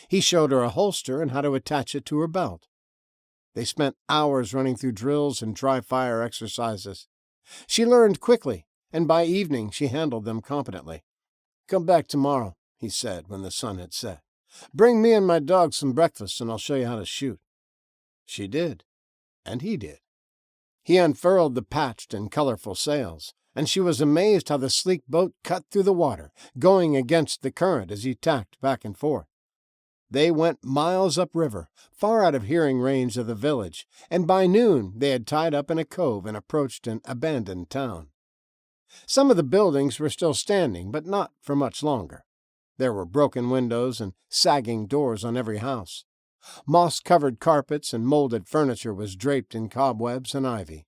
He showed her a holster and how to attach it to her belt. They spent hours running through drills and dry fire exercises. She learned quickly, and by evening she handled them competently. "Come back tomorrow," he said when the sun had set. "Bring me and my dog some breakfast, and I'll show you how to shoot." She did, and he did. He unfurled the patched and colorful sails, and she was amazed how the sleek boat cut through the water, going against the current as he tacked back and forth. They went miles upriver, far out of hearing range of the village, and by noon they had tied up in a cove and approached an abandoned town. Some of the buildings were still standing, but not for much longer. There were broken windows and sagging doors on every house. Moss-covered carpets and molded furniture was draped in cobwebs and ivy.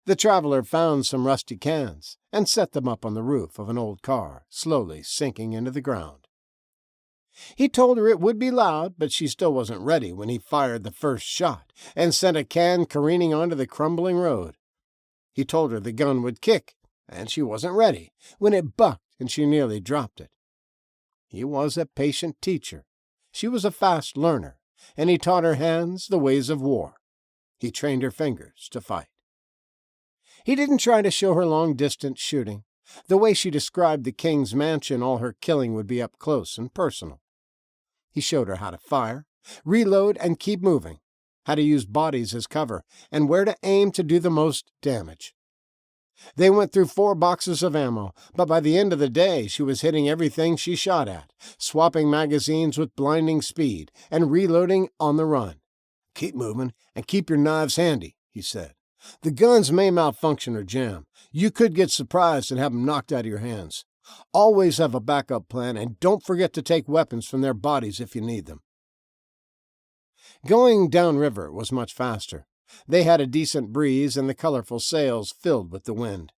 The traveler found some rusty cans and set them up on the roof of an old car, slowly sinking into the ground. He told her it would be loud, but she still wasn't ready when he fired the first shot and sent a can careening onto the crumbling road. He told her the gun would kick, and she wasn't ready when it bucked and she nearly dropped it. He was a patient teacher. She was a fast learner, and he taught her hands the ways of war. He trained her fingers to fight. He didn't try to show her long-distance shooting. The way she described the king's mansion, all her killing would be up close and personal. He showed her how to fire, reload, and keep moving, how to use bodies as cover, and where to aim to do the most damage. They went through 4 boxes of ammo, but by the end of the day she was hitting everything she shot at, swapping magazines with blinding speed, and reloading on the run. "Keep moving, and keep your knives handy," he said. "The guns may malfunction or jam. You could get surprised and have them knocked out of your hands. Always have a backup plan, and don't forget to take weapons from their bodies if you need them." Going downriver was much faster. They had a decent breeze and the colorful sails filled with the wind.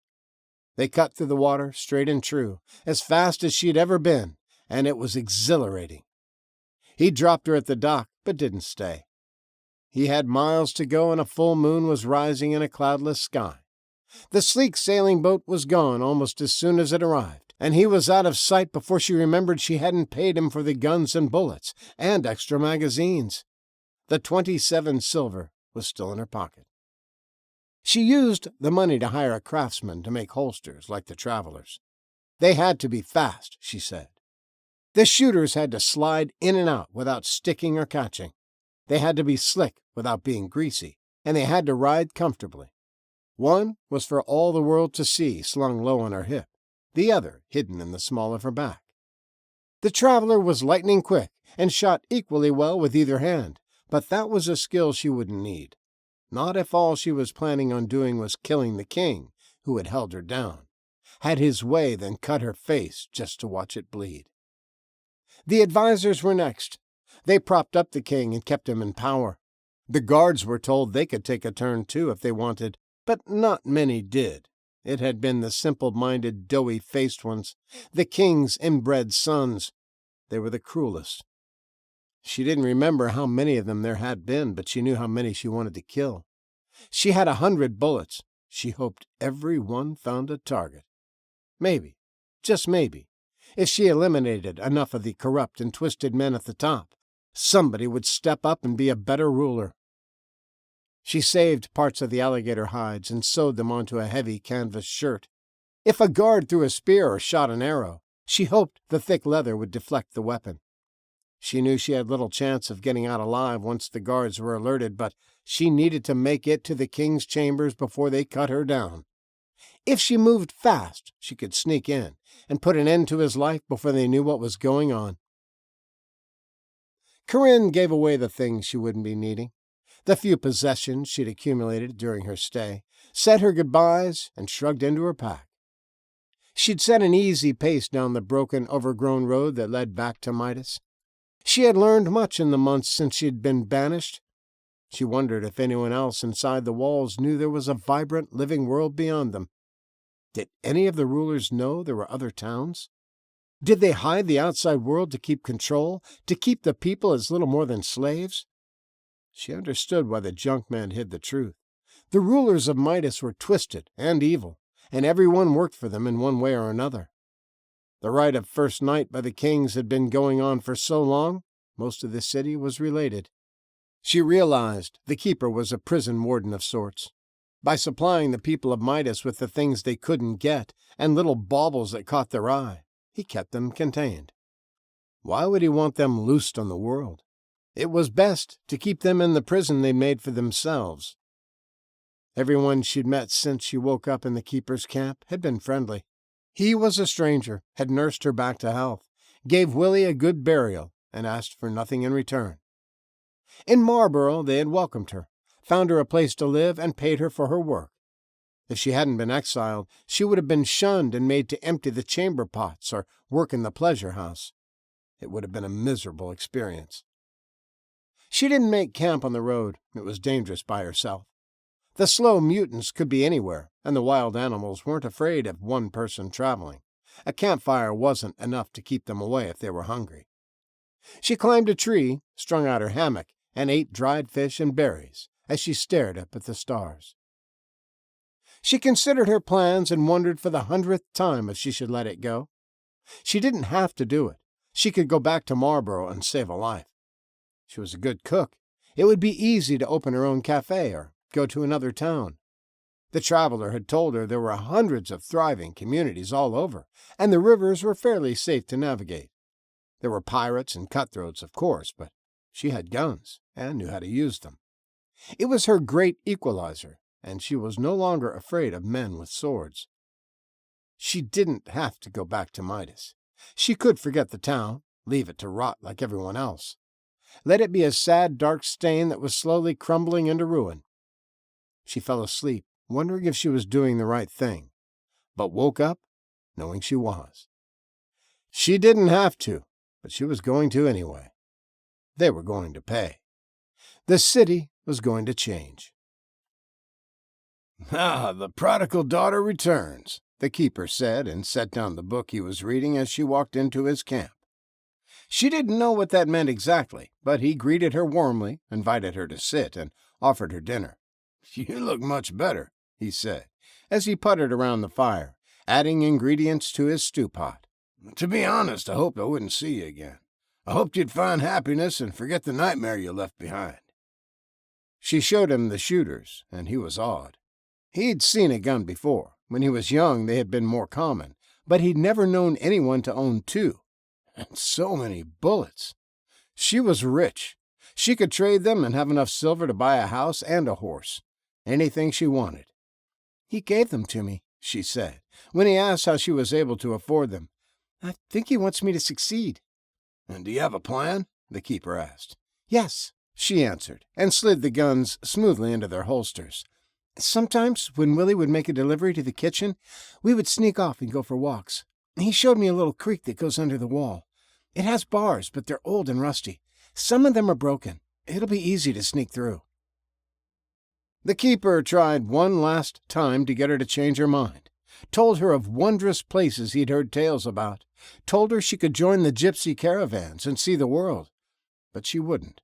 They cut through the water, straight and true, as fast as she'd ever been, and it was exhilarating. He dropped her at the dock, but didn't stay. He had miles to go and a full moon was rising in a cloudless sky. The sleek sailing boat was gone almost as soon as it arrived, and he was out of sight before she remembered she hadn't paid him for the guns and bullets, and extra magazines. The 27 silver was still in her pocket. She used the money to hire a craftsman to make holsters like the travelers. They had to be fast, she said. The shooters had to slide in and out without sticking or catching. They had to be slick without being greasy, and they had to ride comfortably. One was for all the world to see, slung low on her hip, the other hidden in the small of her back. The traveler was lightning quick and shot equally well with either hand, but that was a skill she wouldn't need. Not if all she was planning on doing was killing the king, who had held her down, had his way, then cut her face just to watch it bleed. The advisors were next. They propped up the king and kept him in power. The guards were told they could take a turn too if they wanted, but not many did. It had been the simple-minded, doughy-faced ones, the king's inbred sons. They were the cruelest. She didn't remember how many of them there had been, but she knew how many she wanted to kill. She had 100 bullets. She hoped every one found a target. Maybe, just maybe, if she eliminated enough of the corrupt and twisted men at the top, somebody would step up and be a better ruler. She saved parts of the alligator hides and sewed them onto a heavy canvas shirt. If a guard threw a spear or shot an arrow, she hoped the thick leather would deflect the weapon. She knew she had little chance of getting out alive once the guards were alerted, but she needed to make it to the king's chambers before they cut her down. If she moved fast, she could sneak in and put an end to his life before they knew what was going on. Corinne gave away the things she wouldn't be needing, the few possessions she'd accumulated during her stay, said her goodbyes, and shrugged into her pack. She'd set an easy pace down the broken, overgrown road that led back to Midas. She had learned much in the months since she'd been banished. She wondered if anyone else inside the walls knew there was a vibrant, living world beyond them. Did any of the rulers know there were other towns? Did they hide the outside world to keep control, to keep the people as little more than slaves? She understood why the junkmen hid the truth. The rulers of Midas were twisted and evil, and everyone worked for them in one way or another. The right of first night by the kings had been going on for so long, most of the city was related. She realized the keeper was a prison warden of sorts. By supplying the people of Midas with the things they couldn't get and little baubles that caught their eye, he kept them contained. Why would he want them loosed on the world? It was best to keep them in the prison they made for themselves. Everyone she'd met since she woke up in the keeper's camp had been friendly. He was a stranger, had nursed her back to health, gave Willie a good burial, and asked for nothing in return. In Marlborough they had welcomed her, found her a place to live, and paid her for her work. If she hadn't been exiled, she would have been shunned and made to empty the chamber pots or work in the pleasure house. It would have been a miserable experience. She didn't make camp on the road. It was dangerous by herself. The slow mutants could be anywhere, and the wild animals weren't afraid of one person traveling. A campfire wasn't enough to keep them away if they were hungry. She climbed a tree, strung out her hammock, and ate dried fish and berries as she stared up at the stars. She considered her plans and wondered for the 100th time if she should let it go. She didn't have to do it. She could go back to Marlborough and save a life. She was a good cook. It would be easy to open her own cafe or go to another town. The traveler had told her there were hundreds of thriving communities all over, and the rivers were fairly safe to navigate. There were pirates and cutthroats, of course, but she had guns and knew how to use them. It was her great equalizer, and she was no longer afraid of men with swords. She didn't have to go back to Midas. She could forget the town, leave it to rot like everyone else. Let it be a sad, dark stain that was slowly crumbling into ruin. She fell asleep, wondering if she was doing the right thing, but woke up knowing she was. She didn't have to, but she was going to anyway. They were going to pay. The city was going to change. "Ah, the prodigal daughter returns," the keeper said, and set down the book he was reading as she walked into his camp. She didn't know what that meant exactly, but he greeted her warmly, invited her to sit, and offered her dinner. "You look much better," he said, as he puttered around the fire, adding ingredients to his stew pot. "To be honest, I hoped I wouldn't see you again. I hoped you'd find happiness and forget the nightmare you left behind." She showed him the shooters, and he was awed. He'd seen a gun before. When he was young, they had been more common, but he'd never known anyone to own two. And so many bullets. She was rich. She could trade them and have enough silver to buy a house and a horse. Anything she wanted. "He gave them to me," she said, when he asked how she was able to afford them. "I think he wants me to succeed." "And do you have a plan?" the keeper asked. "Yes," she answered, and slid the guns smoothly into their holsters. "Sometimes, when Willie would make a delivery to the kitchen, we would sneak off and go for walks. He showed me a little creek that goes under the wall. It has bars, but they're old and rusty. Some of them are broken. It'll be easy to sneak through." The keeper tried one last time to get her to change her mind, told her of wondrous places he'd heard tales about, told her she could join the gypsy caravans and see the world. But she wouldn't.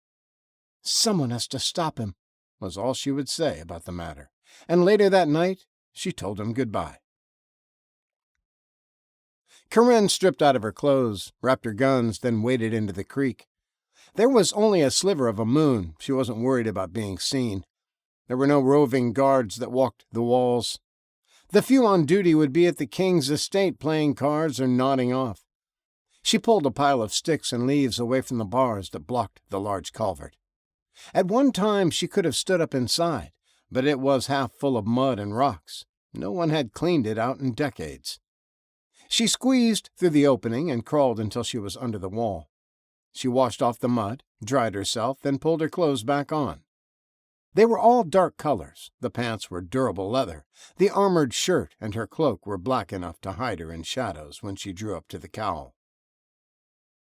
"Someone has to stop him," was all she would say about the matter, and later that night she told him goodbye. Corinne stripped out of her clothes, wrapped her guns, then waded into the creek. There was only a sliver of a moon. She wasn't worried about being seen. There were no roving guards that walked the walls. The few on duty would be at the king's estate playing cards or nodding off. She pulled a pile of sticks and leaves away from the bars that blocked the large culvert. At one time she could have stood up inside, but it was half full of mud and rocks. No one had cleaned it out in decades. She squeezed through the opening and crawled until she was under the wall. She washed off the mud, dried herself, then pulled her clothes back on. They were all dark colors. The pants were durable leather. The armored shirt and her cloak were black enough to hide her in shadows when she drew up to the cowl.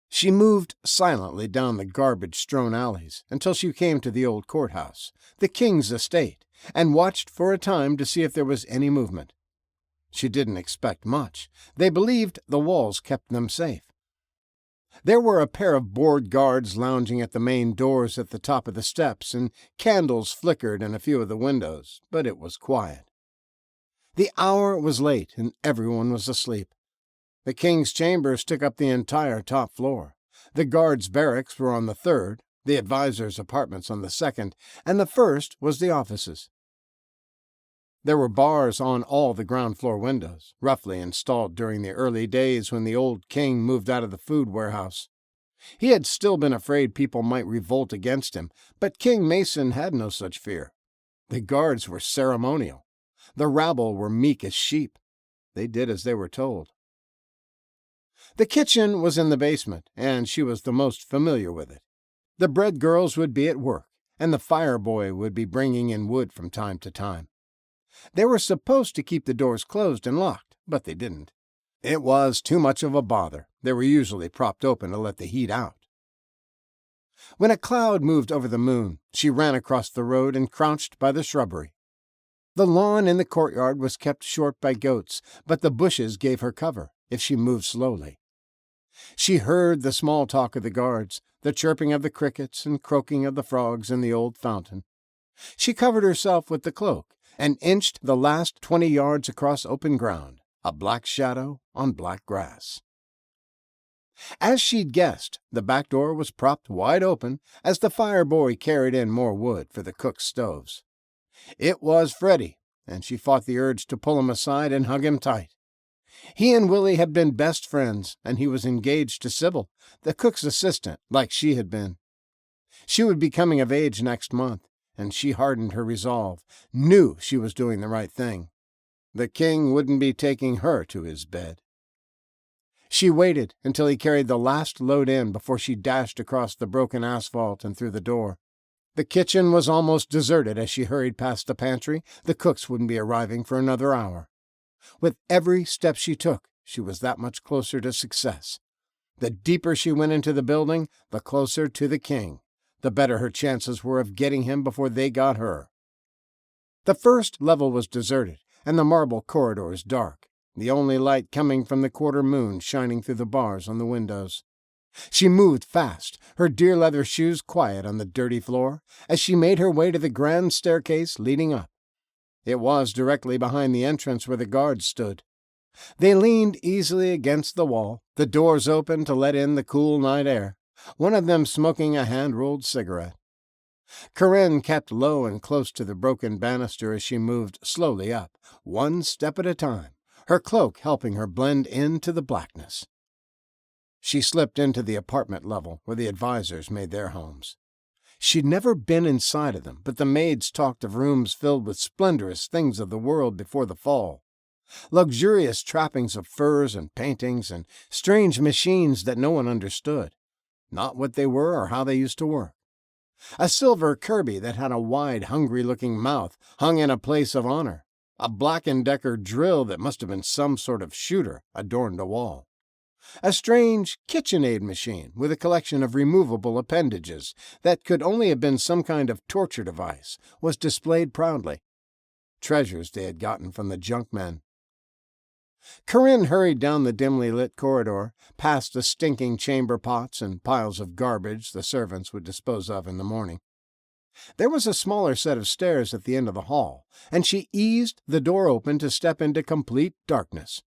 She moved silently down the garbage-strewn alleys until she came to the old courthouse, the king's estate, and watched for a time to see if there was any movement. She didn't expect much. They believed the walls kept them safe. There were a pair of bored guards lounging at the main doors at the top of the steps, and candles flickered in a few of the windows, but it was quiet. The hour was late, and everyone was asleep. The king's chambers took up the entire top floor. The guards' barracks were on the third, the advisors' apartments on the second, and the first was the offices. There were bars on all the ground floor windows, roughly installed during the early days when the old king moved out of the food warehouse. He had still been afraid people might revolt against him, but King Mason had no such fear. The guards were ceremonial. The rabble were meek as sheep. They did as they were told. The kitchen was in the basement, and she was the most familiar with it. The bread girls would be at work, and the fire boy would be bringing in wood from time to time. They were supposed to keep the doors closed and locked, but they didn't. It was too much of a bother. They were usually propped open to let the heat out. When a cloud moved over the moon, she ran across the road and crouched by the shrubbery. The lawn in the courtyard was kept short by goats, but the bushes gave her cover if she moved slowly. She heard the small talk of the guards, the chirping of the crickets and croaking of the frogs in the old fountain. She covered herself with the cloak and inched the last 20 yards across open ground, a black shadow on black grass. As she'd guessed, the back door was propped wide open as the fire boy carried in more wood for the cook's stoves. It was Freddie, and she fought the urge to pull him aside and hug him tight. He and Willie had been best friends, and he was engaged to Sybil, the cook's assistant, like she had been. She would be coming of age next month, and she hardened her resolve, knew she was doing the right thing. The king wouldn't be taking her to his bed. She waited until he carried the last load in before she dashed across the broken asphalt and through the door. The kitchen was almost deserted as she hurried past the pantry. The cooks wouldn't be arriving for another hour. With every step she took, she was that much closer to success. The deeper she went into the building, the closer to the king. The better her chances were of getting him before they got her. The first level was deserted, and the marble corridors dark, the only light coming from the quarter moon shining through the bars on the windows. She moved fast, her deer leather shoes quiet on the dirty floor, as she made her way to the grand staircase leading up. It was directly behind the entrance where the guards stood. They leaned easily against the wall, the doors open to let in the cool night air, one of them smoking a hand-rolled cigarette. Corinne kept low and close to the broken banister as she moved slowly up, one step at a time, her cloak helping her blend into the blackness. She slipped into the apartment level where the advisors made their homes. She'd never been inside of them, but the maids talked of rooms filled with splendorous things of the world before the fall. Luxurious trappings of furs and paintings and strange machines that no one understood, not what they were or how they used to work. A silver Kirby that had a wide, hungry-looking mouth hung in a place of honor. A Black & Decker drill that must have been some sort of shooter adorned a wall. A strange KitchenAid machine with a collection of removable appendages that could only have been some kind of torture device was displayed proudly. Treasures they had gotten from the junkmen. Corinne hurried down the dimly lit corridor, past the stinking chamber pots and piles of garbage the servants would dispose of in the morning. There was a smaller set of stairs at the end of the hall, and she eased the door open to step into complete darkness.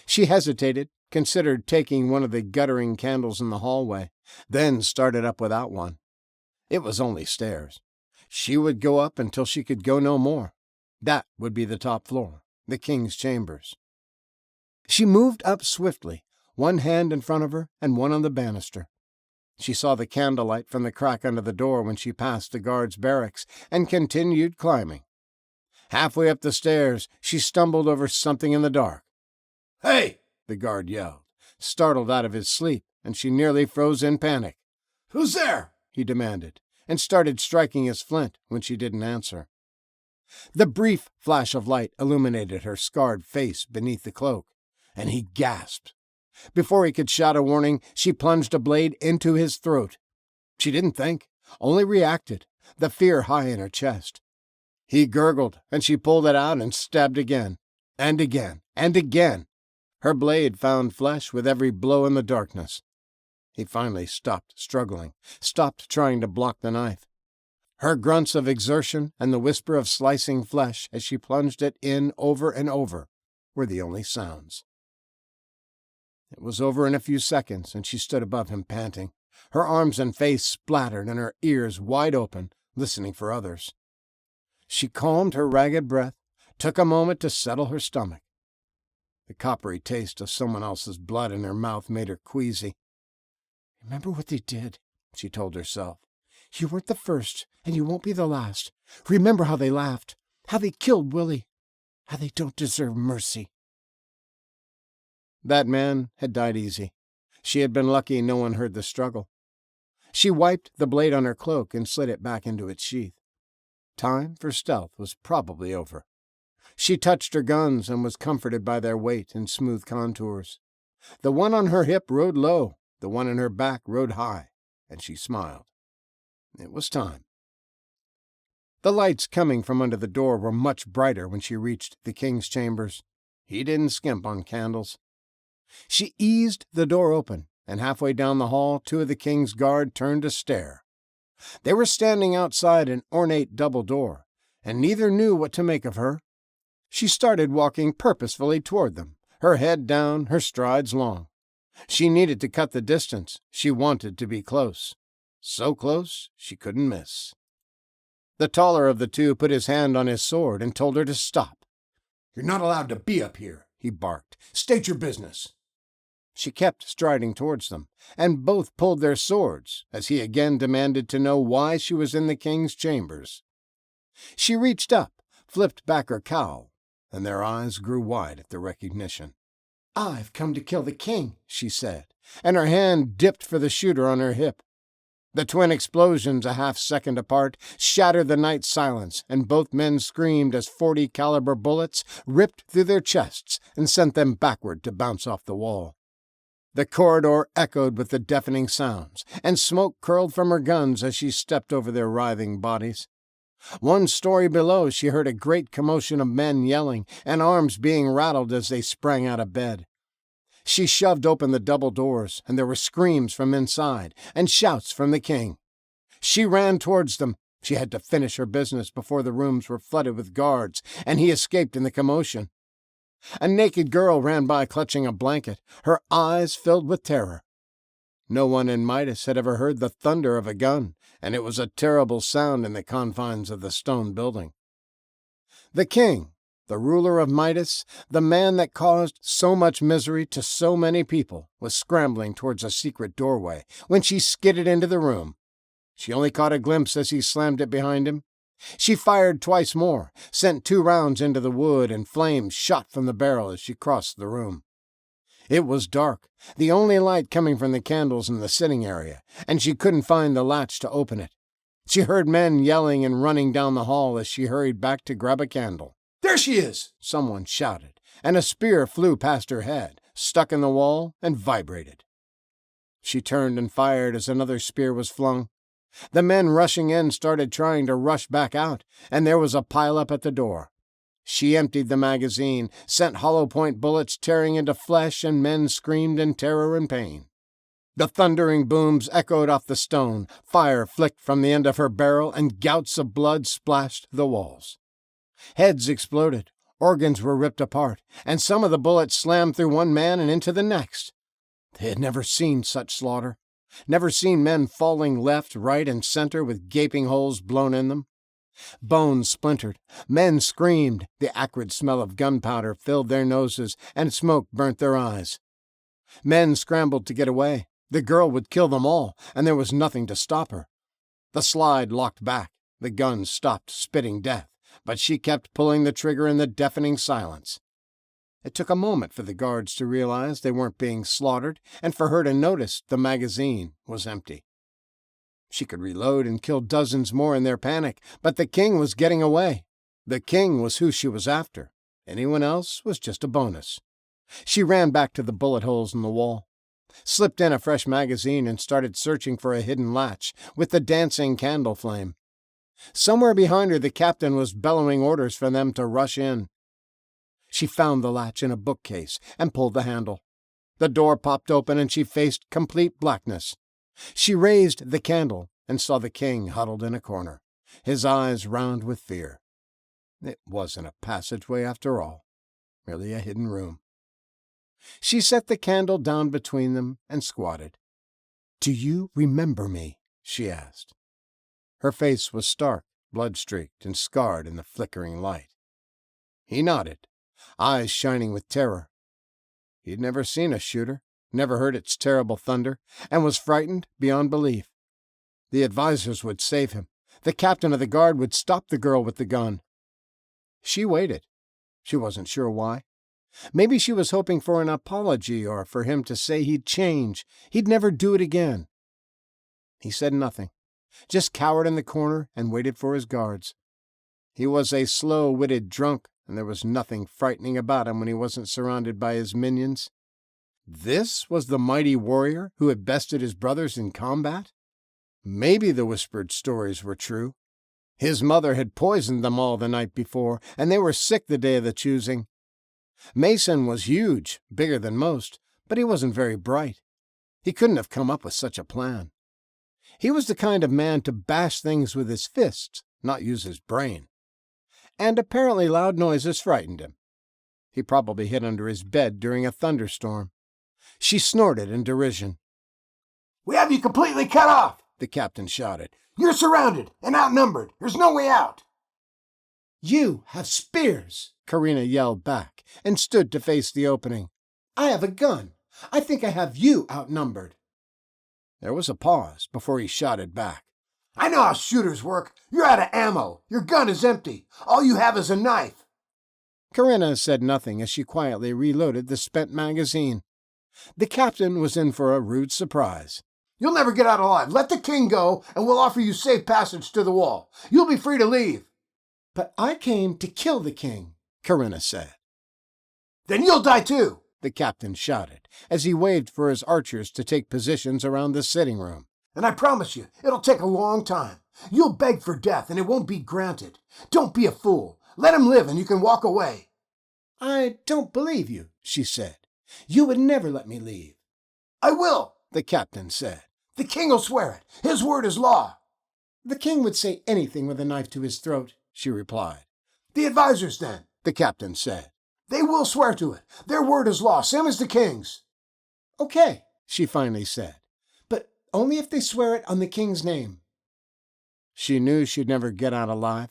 She hesitated, considered taking one of the guttering candles in the hallway, then started up without one. It was only stairs. She would go up until she could go no more. That would be the top floor, the king's chambers. She moved up swiftly, one hand in front of her and one on the banister. She saw the candlelight from the crack under the door when she passed the guards' barracks and continued climbing. Halfway up the stairs, she stumbled over something in the dark. "Hey!" the guard yelled, startled out of his sleep, and she nearly froze in panic. "Who's there?" he demanded, and started striking his flint when she didn't answer. The brief flash of light illuminated her scarred face beneath the cloak, and he gasped. Before he could shout a warning, she plunged a blade into his throat. She didn't think, only reacted, the fear high in her chest. He gurgled, and she pulled it out and stabbed again, and again, and again. Her blade found flesh with every blow in the darkness. He finally stopped struggling, stopped trying to block the knife. Her grunts of exertion and the whisper of slicing flesh as she plunged it in over and over were the only sounds. It was over in a few seconds, and she stood above him panting, her arms and face splattered and her ears wide open, listening for others. She calmed her ragged breath, took a moment to settle her stomach. The coppery taste of someone else's blood in her mouth made her queasy. "Remember what they did," she told herself. "You weren't the first, and you won't be the last. Remember how they laughed, how they killed Willie, how they don't deserve mercy." That man had died easy. She had been lucky no one heard the struggle. She wiped the blade on her cloak and slid it back into its sheath. Time for stealth was probably over. She touched her guns and was comforted by their weight and smooth contours. The one on her hip rode low, the one in her back rode high, and she smiled. It was time. The lights coming from under the door were much brighter when she reached the king's chambers. He didn't skimp on candles. She eased the door open, and halfway down the hall, two of the king's guard turned to stare. They were standing outside an ornate double door, and neither knew what to make of her. She started walking purposefully toward them, her head down, her strides long. She needed to cut the distance. She wanted to be close. So close she couldn't miss. The taller of the two put his hand on his sword and told her to stop. "You're not allowed to be up here," he barked. "State your business." She kept striding towards them, and both pulled their swords as he again demanded to know why she was in the king's chambers. She reached up, flipped back her cowl, and their eyes grew wide at the recognition. "I've come to kill the king," she said, and her hand dipped for the shooter on her hip. The twin explosions, a half-second apart, shattered the night silence, and both men screamed as .40-caliber bullets ripped through their chests and sent them backward to bounce off the wall. The corridor echoed with the deafening sounds, and smoke curled from her guns as she stepped over their writhing bodies. One story below, she heard a great commotion of men yelling and arms being rattled as they sprang out of bed. She shoved open the double doors, and there were screams from inside and shouts from the king. She ran towards them. She had to finish her business before the rooms were flooded with guards, and he escaped in the commotion. A naked girl ran by clutching a blanket, her eyes filled with terror. No one in Midas had ever heard the thunder of a gun, and it was a terrible sound in the confines of the stone building. The king, the ruler of Midas, the man that caused so much misery to so many people, was scrambling towards a secret doorway when she skidded into the room. She only caught a glimpse as he slammed it behind him. She fired twice more, sent 2 rounds into the wood, and flames shot from the barrel as she crossed the room. It was dark, the only light coming from the candles in the sitting area, and she couldn't find the latch to open it. She heard men yelling and running down the hall as she hurried back to grab a candle. "There she is!" Someone shouted, and a spear flew past her head, stuck in the wall, and vibrated. She turned and fired as another spear was flung. The men rushing in started trying to rush back out, and there was a pile-up at the door. She emptied the magazine, sent hollow-point bullets tearing into flesh, and men screamed in terror and pain. The thundering booms echoed off the stone, fire flicked from the end of her barrel, and gouts of blood splashed the walls. Heads exploded, organs were ripped apart, and some of the bullets slammed through one man and into the next. They had never seen such slaughter, never seen men falling left, right, and center with gaping holes blown in them. Bones splintered, men screamed, the acrid smell of gunpowder filled their noses, and smoke burnt their eyes. Men scrambled to get away. The girl would kill them all, and there was nothing to stop her. The slide locked back, the gun stopped spitting death, but she kept pulling the trigger in the deafening silence. It took a moment for the guards to realize they weren't being slaughtered, and for her to notice the magazine was empty. She could reload and kill dozens more in their panic, but the king was getting away. The king was who she was after. Anyone else was just a bonus. She ran back to the bullet holes in the wall, slipped in a fresh magazine, and started searching for a hidden latch with the dancing candle flame. Somewhere behind her, the captain was bellowing orders for them to rush in. She found the latch in a bookcase and pulled the handle. The door popped open and she faced complete blackness. She raised the candle and saw the king huddled in a corner, his eyes round with fear. It wasn't a passageway after all, merely a hidden room. She set the candle down between them and squatted. "Do you remember me?" she asked. Her face was stark, blood-streaked, and scarred in the flickering light. He nodded, eyes shining with terror. He'd never seen a shooter, never heard its terrible thunder, and was frightened beyond belief. The advisors would save him. The captain of the guard would stop the girl with the gun. She waited. She wasn't sure why. Maybe she was hoping for an apology or for him to say he'd change. He'd never do it again. He said nothing, just cowered in the corner and waited for his guards. He was a slow-witted drunk, and there was nothing frightening about him when he wasn't surrounded by his minions. This was the mighty warrior who had bested his brothers in combat? Maybe the whispered stories were true. His mother had poisoned them all the night before, and they were sick the day of the choosing. Mason was huge, bigger than most, but he wasn't very bright. He couldn't have come up with such a plan. He was the kind of man to bash things with his fists, not use his brain. And apparently loud noises frightened him. He probably hid under his bed during a thunderstorm. She snorted in derision. "We have you completely cut off!" the captain shouted. "You're surrounded and outnumbered. There's no way out." "You have spears," Karina yelled back, and stood to face the opening. "I have a gun. I think I have you outnumbered." There was a pause before he shouted back. I know how shooters work. You're out of ammo. Your gun is empty. All you have is a knife. Corinna said nothing as she quietly reloaded the spent magazine. The captain was in for a rude surprise. You'll never get out alive. Let the king go, and we'll offer you safe passage to the wall. You'll be free to leave. But I came to kill the king, Corinna said. Then you'll die too, the captain shouted as he waved for his archers to take positions around the sitting room. And I promise you, it'll take a long time. You'll beg for death, and it won't be granted. Don't be a fool. Let him live, and you can walk away. I don't believe you, she said. You would never let me leave. I will, the captain said. The king will swear it. His word is law. The king would say anything with a knife to his throat, she replied. The advisors, then, the captain said. They will swear to it. Their word is law, same as the king's. Okay, she finally said, but only if they swear it on the king's name. She knew she'd never get out alive.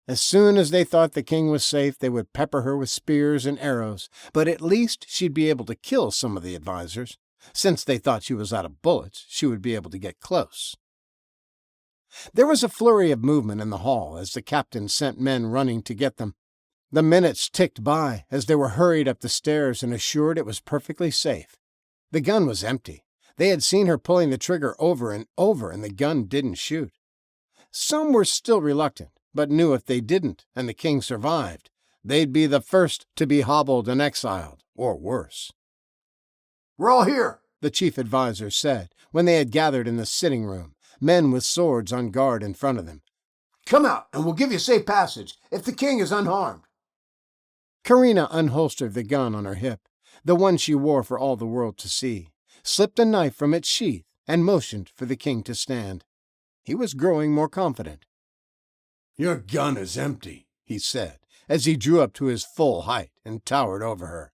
As soon as they thought the king was safe, they would pepper her with spears and arrows, but at least she'd be able to kill some of the advisors. Since they thought she was out of bullets, she would be able to get close. There was a flurry of movement in the hall as the captain sent men running to get them. The minutes ticked by as they were hurried up the stairs and assured it was perfectly safe. The gun was empty. They had seen her pulling the trigger over and over, and the gun didn't shoot. Some were still reluctant, but knew if they didn't, and the king survived, they'd be the first to be hobbled and exiled, or worse. We're all here, the chief advisor said, when they had gathered in the sitting room, men with swords on guard in front of them. Come out, and we'll give you safe passage, if the king is unharmed. Corinna unholstered the gun on her hip, the one she wore for all the world to see, slipped a knife from its sheath, and motioned for the king to stand. He was growing more confident. Your gun is empty, he said, as he drew up to his full height and towered over her.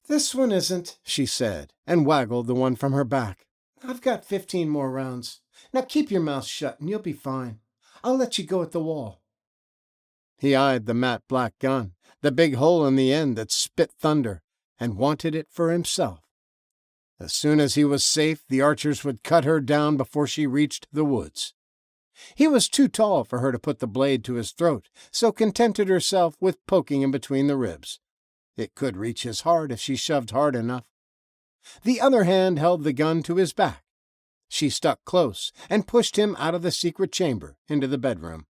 This one isn't, she said, and waggled the one from her back. I've got 15 more rounds. Now keep your mouth shut and you'll be fine. I'll let you go at the wall. He eyed the matte black gun, the big hole in the end that spit thunder, and wanted it for himself. As soon as he was safe, the archers would cut her down before she reached the woods. He was too tall for her to put the blade to his throat, so contented herself with poking him between the ribs. It could reach his heart if she shoved hard enough. The other hand held the gun to his back. She stuck close and pushed him out of the secret chamber into the bedroom.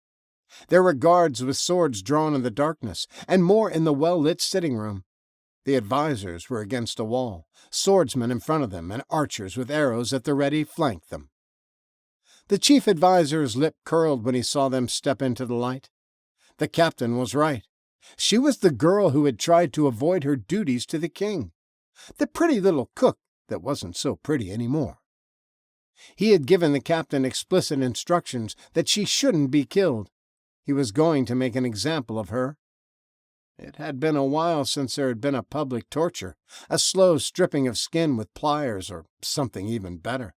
There were guards with swords drawn in the darkness, and more in the well-lit sitting room. The advisors were against a wall, swordsmen in front of them, and archers with arrows at the ready flanked them. The chief advisor's lip curled when he saw them step into the light. The captain was right. She was the girl who had tried to avoid her duties to the king, the pretty little cook that wasn't so pretty anymore. He had given the captain explicit instructions that she shouldn't be killed. He was going to make an example of her. It had been a while since there had been a public torture, a slow stripping of skin with pliers or something even better.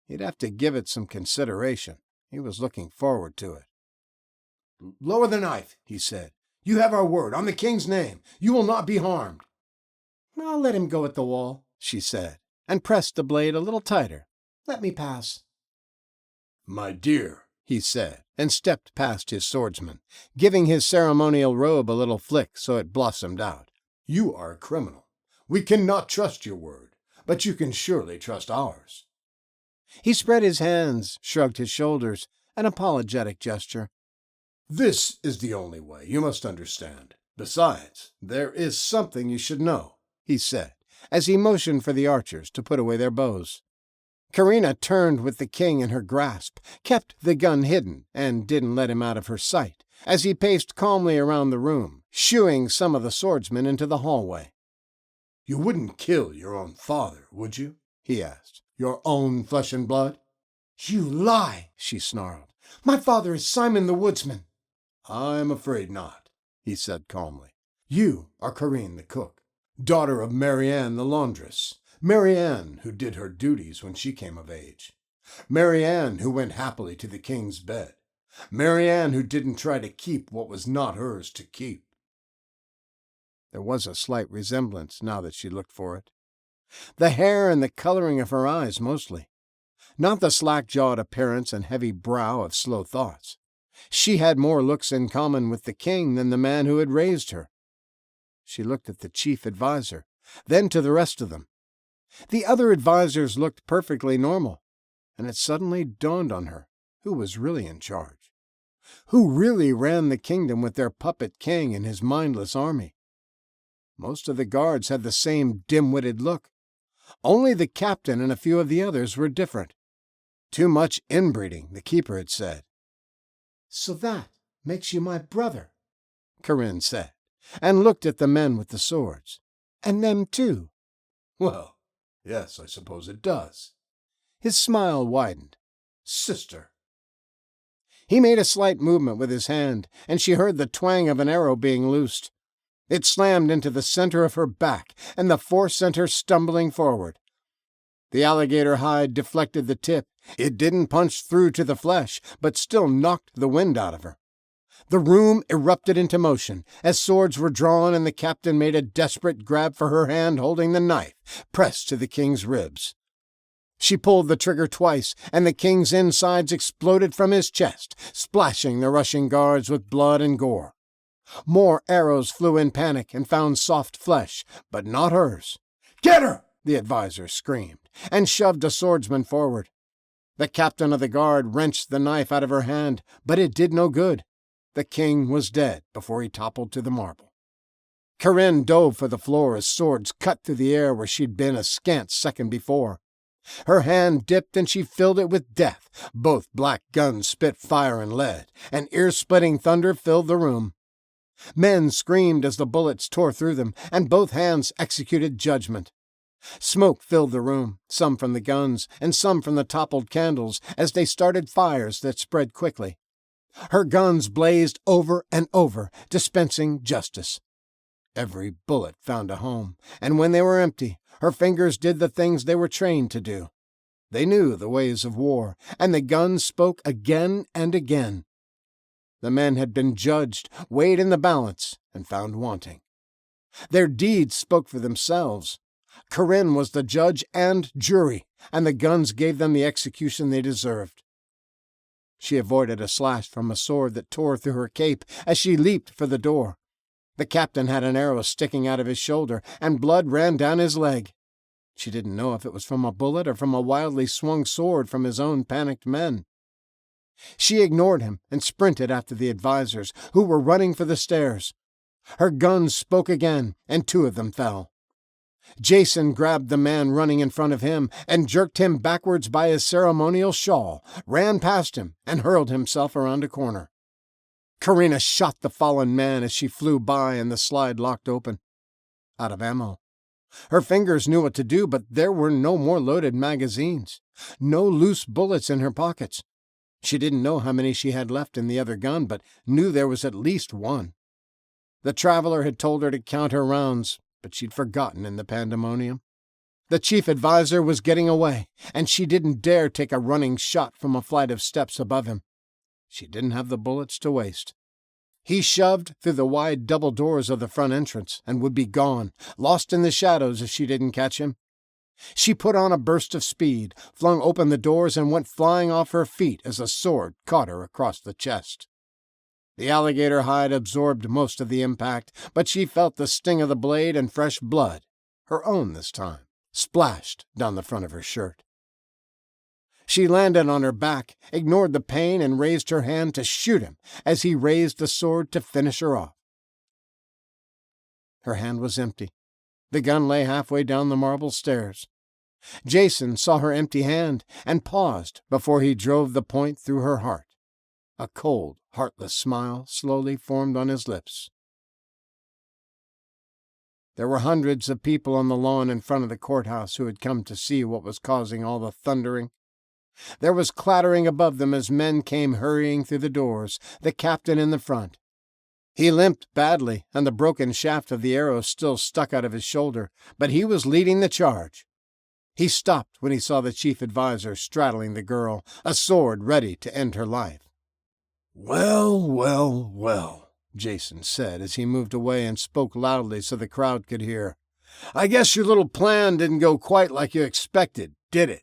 He'd have to give it some consideration. He was looking forward to it. Lower the knife, he said. You have our word, on the king's name. You will not be harmed. I'll let him go at the wall, she said, and pressed the blade a little tighter. Let me pass. My dear, he said, and stepped past his swordsman, giving his ceremonial robe a little flick so it blossomed out. You are a criminal. We cannot trust your word, but you can surely trust ours. He spread his hands, shrugged his shoulders, an apologetic gesture. This is the only way, you must understand. Besides, there is something you should know, he said, as he motioned for the archers to put away their bows. Corinna turned with the king in her grasp, kept the gun hidden, and didn't let him out of her sight, as he paced calmly around the room, shooing some of the swordsmen into the hallway. You wouldn't kill your own father, would you? He asked. Your own flesh and blood? You lie, she snarled. My father is Simon the Woodsman. I'm afraid not, he said calmly. You are Corinne the cook, daughter of Marianne the laundress. Marianne, who did her duties when she came of age. Marianne, who went happily to the king's bed. Marianne, who didn't try to keep what was not hers to keep. There was a slight resemblance now that she looked for it. The hair and the coloring of her eyes mostly. Not the slack-jawed appearance and heavy brow of slow thoughts. She had more looks in common with the king than the man who had raised her. She looked at the chief advisor, then to the rest of them. The other advisors looked perfectly normal, and it suddenly dawned on her who was really in charge. Who really ran the kingdom with their puppet king and his mindless army? Most of the guards had the same dim-witted look. Only the captain and a few of the others were different. Too much inbreeding, the keeper had said. So that makes you my brother, Corinne said, and looked at the men with the swords. And them too. Well, yes, I suppose it does. His smile widened. Sister. He made a slight movement with his hand, and she heard the twang of an arrow being loosed. It slammed into the center of her back, and the force sent her stumbling forward. The alligator hide deflected the tip. It didn't punch through to the flesh, but still knocked the wind out of her. The room erupted into motion as swords were drawn and the captain made a desperate grab for her hand holding the knife, pressed to the king's ribs. She pulled the trigger twice, and the king's insides exploded from his chest, splashing the rushing guards with blood and gore. More arrows flew in panic and found soft flesh, but not hers. Get her! The advisor screamed, and shoved a swordsman forward. The captain of the guard wrenched the knife out of her hand, but it did no good. The king was dead before he toppled to the marble. Corinne dove for the floor as swords cut through the air where she'd been a scant second before. Her hand dipped and she filled it with death. Both black guns spit fire and lead, and ear-splitting thunder filled the room. Men screamed as the bullets tore through them, and both hands executed judgment. Smoke filled the room, some from the guns and some from the toppled candles, as they started fires that spread quickly. Her guns blazed over and over, dispensing justice. Every bullet found a home, and when they were empty, her fingers did the things they were trained to do. They knew the ways of war, and the guns spoke again and again. The men had been judged, weighed in the balance, and found wanting. Their deeds spoke for themselves. Corinne was the judge and jury, and the guns gave them the execution they deserved. She avoided a slash from a sword that tore through her cape as she leaped for the door. The captain had an arrow sticking out of his shoulder, and blood ran down his leg. She didn't know if it was from a bullet or from a wildly swung sword from his own panicked men. She ignored him and sprinted after the advisors, who were running for the stairs. Her guns spoke again, and 2 of them fell. Jason grabbed the man running in front of him and jerked him backwards by his ceremonial shawl, ran past him, and hurled himself around a corner. Karina shot the fallen man as she flew by and the slide locked open. Out of ammo. Her fingers knew what to do, but there were no more loaded magazines. No loose bullets in her pockets. She didn't know how many she had left in the other gun, but knew there was at least 1. The traveler had told her to count her rounds, but she'd forgotten in the pandemonium. The chief advisor was getting away, and she didn't dare take a running shot from a flight of steps above him. She didn't have the bullets to waste. He shoved through the wide double doors of the front entrance and would be gone, lost in the shadows if she didn't catch him. She put on a burst of speed, flung open the doors, and went flying off her feet as a sword caught her across the chest. The alligator hide absorbed most of the impact, but she felt the sting of the blade and fresh blood, her own this time, splashed down the front of her shirt. She landed on her back, ignored the pain, and raised her hand to shoot him as he raised the sword to finish her off. Her hand was empty. The gun lay halfway down the marble stairs. Jason saw her empty hand and paused before he drove the point through her heart. A cold, heartless smile slowly formed on his lips. There were hundreds of people on the lawn in front of the courthouse who had come to see what was causing all the thundering. There was clattering above them as men came hurrying through the doors, the captain in the front. He limped badly, and the broken shaft of the arrow still stuck out of his shoulder, but he was leading the charge. He stopped when he saw the chief advisor straddling the girl, a sword ready to end her life. Well, well, well, Jason said as he moved away and spoke loudly so the crowd could hear. I guess your little plan didn't go quite like you expected, did it?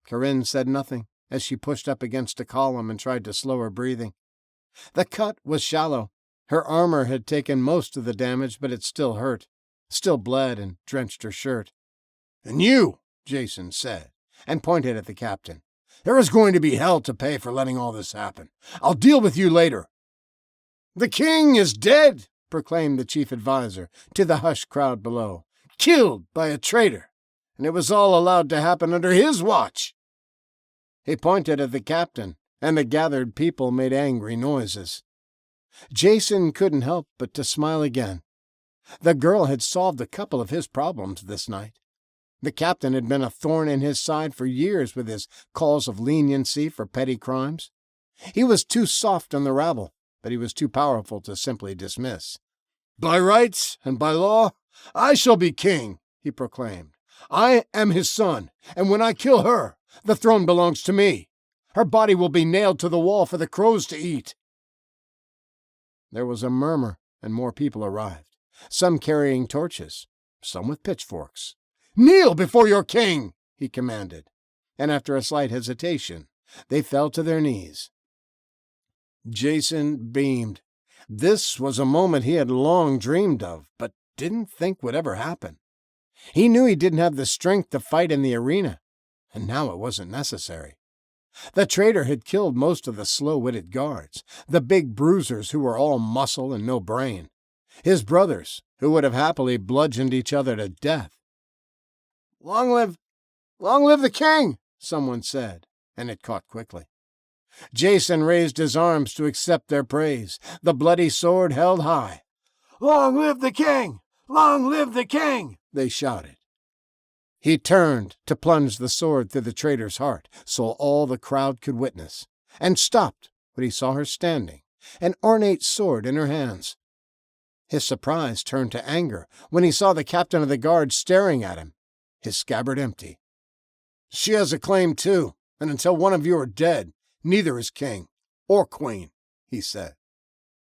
Corinne said nothing as she pushed up against a column and tried to slow her breathing. The cut was shallow. Her armor had taken most of the damage, but it still hurt, still bled and drenched her shirt. "And you," Jason said, and pointed at the captain. "There is going to be hell to pay for letting all this happen. I'll deal with you later." "The king is dead," proclaimed the chief advisor to the hushed crowd below. "Killed by a traitor. And it was all allowed to happen under his watch." He pointed at the captain, and the gathered people made angry noises. Jason couldn't help but to smile again. The girl had solved a couple of his problems this night. The captain had been a thorn in his side for years with his calls of leniency for petty crimes. He was too soft on the rabble, but he was too powerful to simply dismiss. "By rights and by law, I shall be king," he proclaimed. "I am his son, and when I kill her, the throne belongs to me. Her body will be nailed to the wall for the crows to eat." There was a murmur, and more people arrived, some carrying torches, some with pitchforks. "Kneel before your king," he commanded, and after a slight hesitation, they fell to their knees. Jason beamed. This was a moment he had long dreamed of, but didn't think would ever happen. He knew he didn't have the strength to fight in the arena, and now it wasn't necessary. The traitor had killed most of the slow-witted guards, the big bruisers who were all muscle and no brain, his brothers, who would have happily bludgeoned each other to death. Long live the king," someone said, and it caught quickly. Jason raised his arms to accept their praise, the bloody sword held high. "Long live the king! Long live the king!" they shouted. He turned to plunge the sword through the traitor's heart so all the crowd could witness, and stopped when he saw her standing, an ornate sword in her hands. His surprise turned to anger when he saw the captain of the guard staring at him, his scabbard empty. "She has a claim too, and until one of you are dead, neither is king or queen," he said.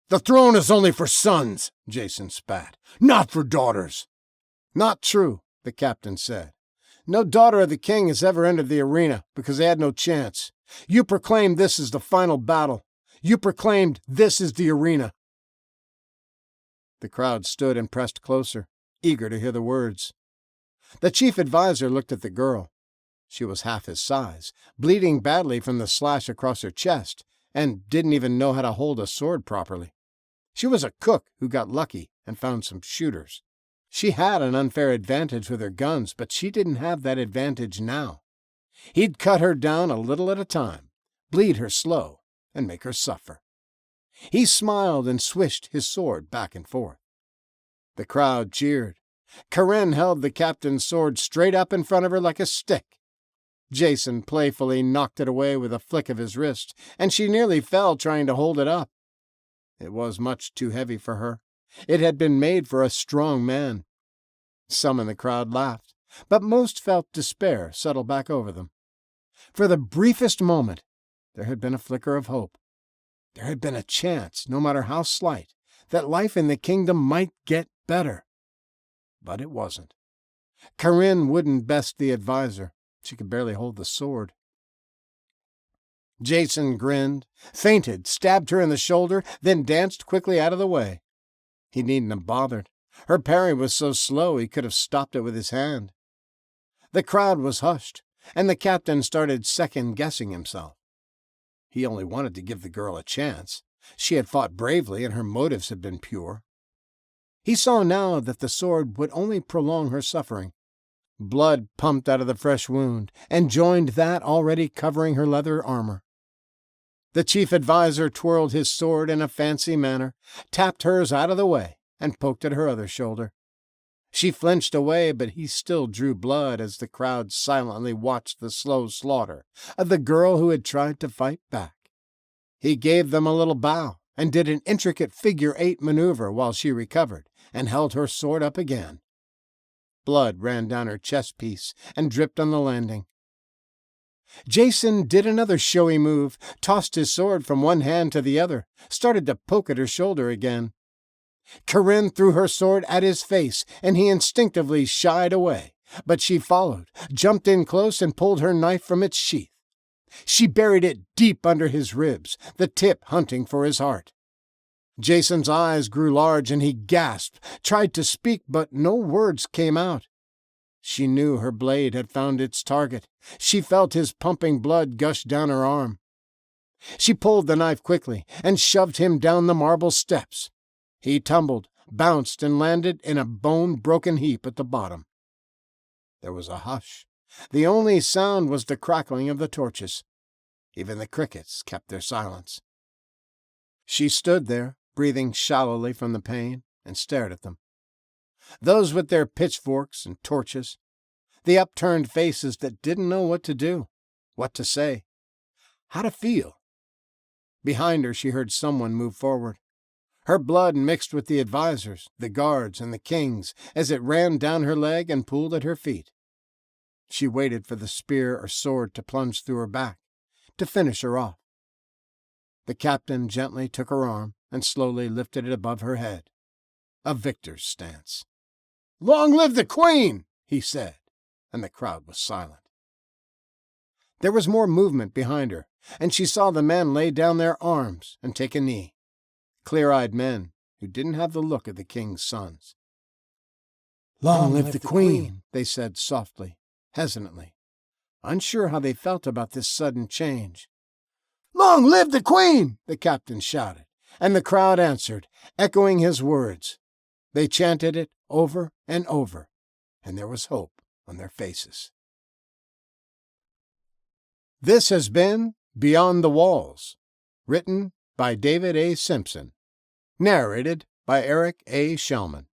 "The throne is only for sons," Jason spat, "not for daughters." "Not true," the captain said. "No daughter of the king has ever entered the arena because they had no chance. You proclaimed this is the final battle. You proclaimed this is the arena." The crowd stood and pressed closer, eager to hear the words. The chief advisor looked at the girl. She was half his size, bleeding badly from the slash across her chest, and didn't even know how to hold a sword properly. She was a cook who got lucky and found some shooters. She had an unfair advantage with her guns, but she didn't have that advantage now. He'd cut her down a little at a time, bleed her slow, and make her suffer. He smiled and swished his sword back and forth. The crowd cheered. Corinne held the captain's sword straight up in front of her like a stick. Jason playfully knocked it away with a flick of his wrist, and she nearly fell trying to hold it up. It was much too heavy for her. It had been made for a strong man. Some in the crowd laughed, but most felt despair settle back over them. For the briefest moment, there had been a flicker of hope. There had been a chance, no matter how slight, that life in the kingdom might get better. But it wasn't. Corinne wouldn't best the advisor. She could barely hold the sword. Jason grinned, feinted, stabbed her in the shoulder, then danced quickly out of the way. He needn't have bothered. Her parry was so slow he could have stopped it with his hand. The crowd was hushed, and the captain started second-guessing himself. He only wanted to give the girl a chance. She had fought bravely, and her motives had been pure. He saw now that the sword would only prolong her suffering. Blood pumped out of the fresh wound, and joined that already covering her leather armor. The chief advisor twirled his sword in a fancy manner, tapped hers out of the way, and poked at her other shoulder. She flinched away, but he still drew blood as the crowd silently watched the slow slaughter of the girl who had tried to fight back. He gave them a little bow and did an intricate figure-8 maneuver while she recovered and held her sword up again. Blood ran down her chest piece and dripped on the landing. Jason did another showy move, tossed his sword from one hand to the other, started to poke at her shoulder again. Corinne threw her sword at his face, and he instinctively shied away, But she followed, jumped in close, and pulled her knife from its sheath. She buried it deep under his ribs, the tip hunting for his heart. Jason's eyes grew large and he gasped, tried to speak, but no words came out. She knew her blade had found its target. She felt his pumping blood gush down her arm. She pulled the knife quickly and shoved him down the marble steps. He tumbled, bounced, and landed in a bone-broken heap at the bottom. There was a hush. The only sound was the crackling of the torches. Even the crickets kept their silence. She stood there, breathing shallowly from the pain, and stared at them. Those with their pitchforks and torches, the upturned faces that didn't know what to do, what to say, how to feel. Behind her she heard someone move forward. Her blood mixed with the advisors, the guards, and the king's as it ran down her leg and pooled at her feet. She waited for the spear or sword to plunge through her back, to finish her off. The captain gently took her arm and slowly lifted it above her head. A victor's stance. "Long live the Queen!" he said, and the crowd was silent. There was more movement behind her, and she saw the men lay down their arms and take a knee. Clear-eyed men who didn't have the look of the king's sons. "Long live the Queen," they said softly, hesitantly, unsure how they felt about this sudden change. "Long live the Queen!" the captain shouted, and the crowd answered, echoing his words. They chanted it over and over, and there was hope on their faces. This has been Beyond the Walls, written by David A. Simpson, narrated by Eric A. Shellman.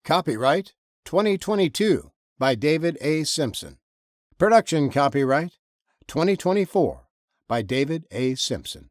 Copyright 2022 by David A. Simpson. Production copyright 2024 by David A. Simpson.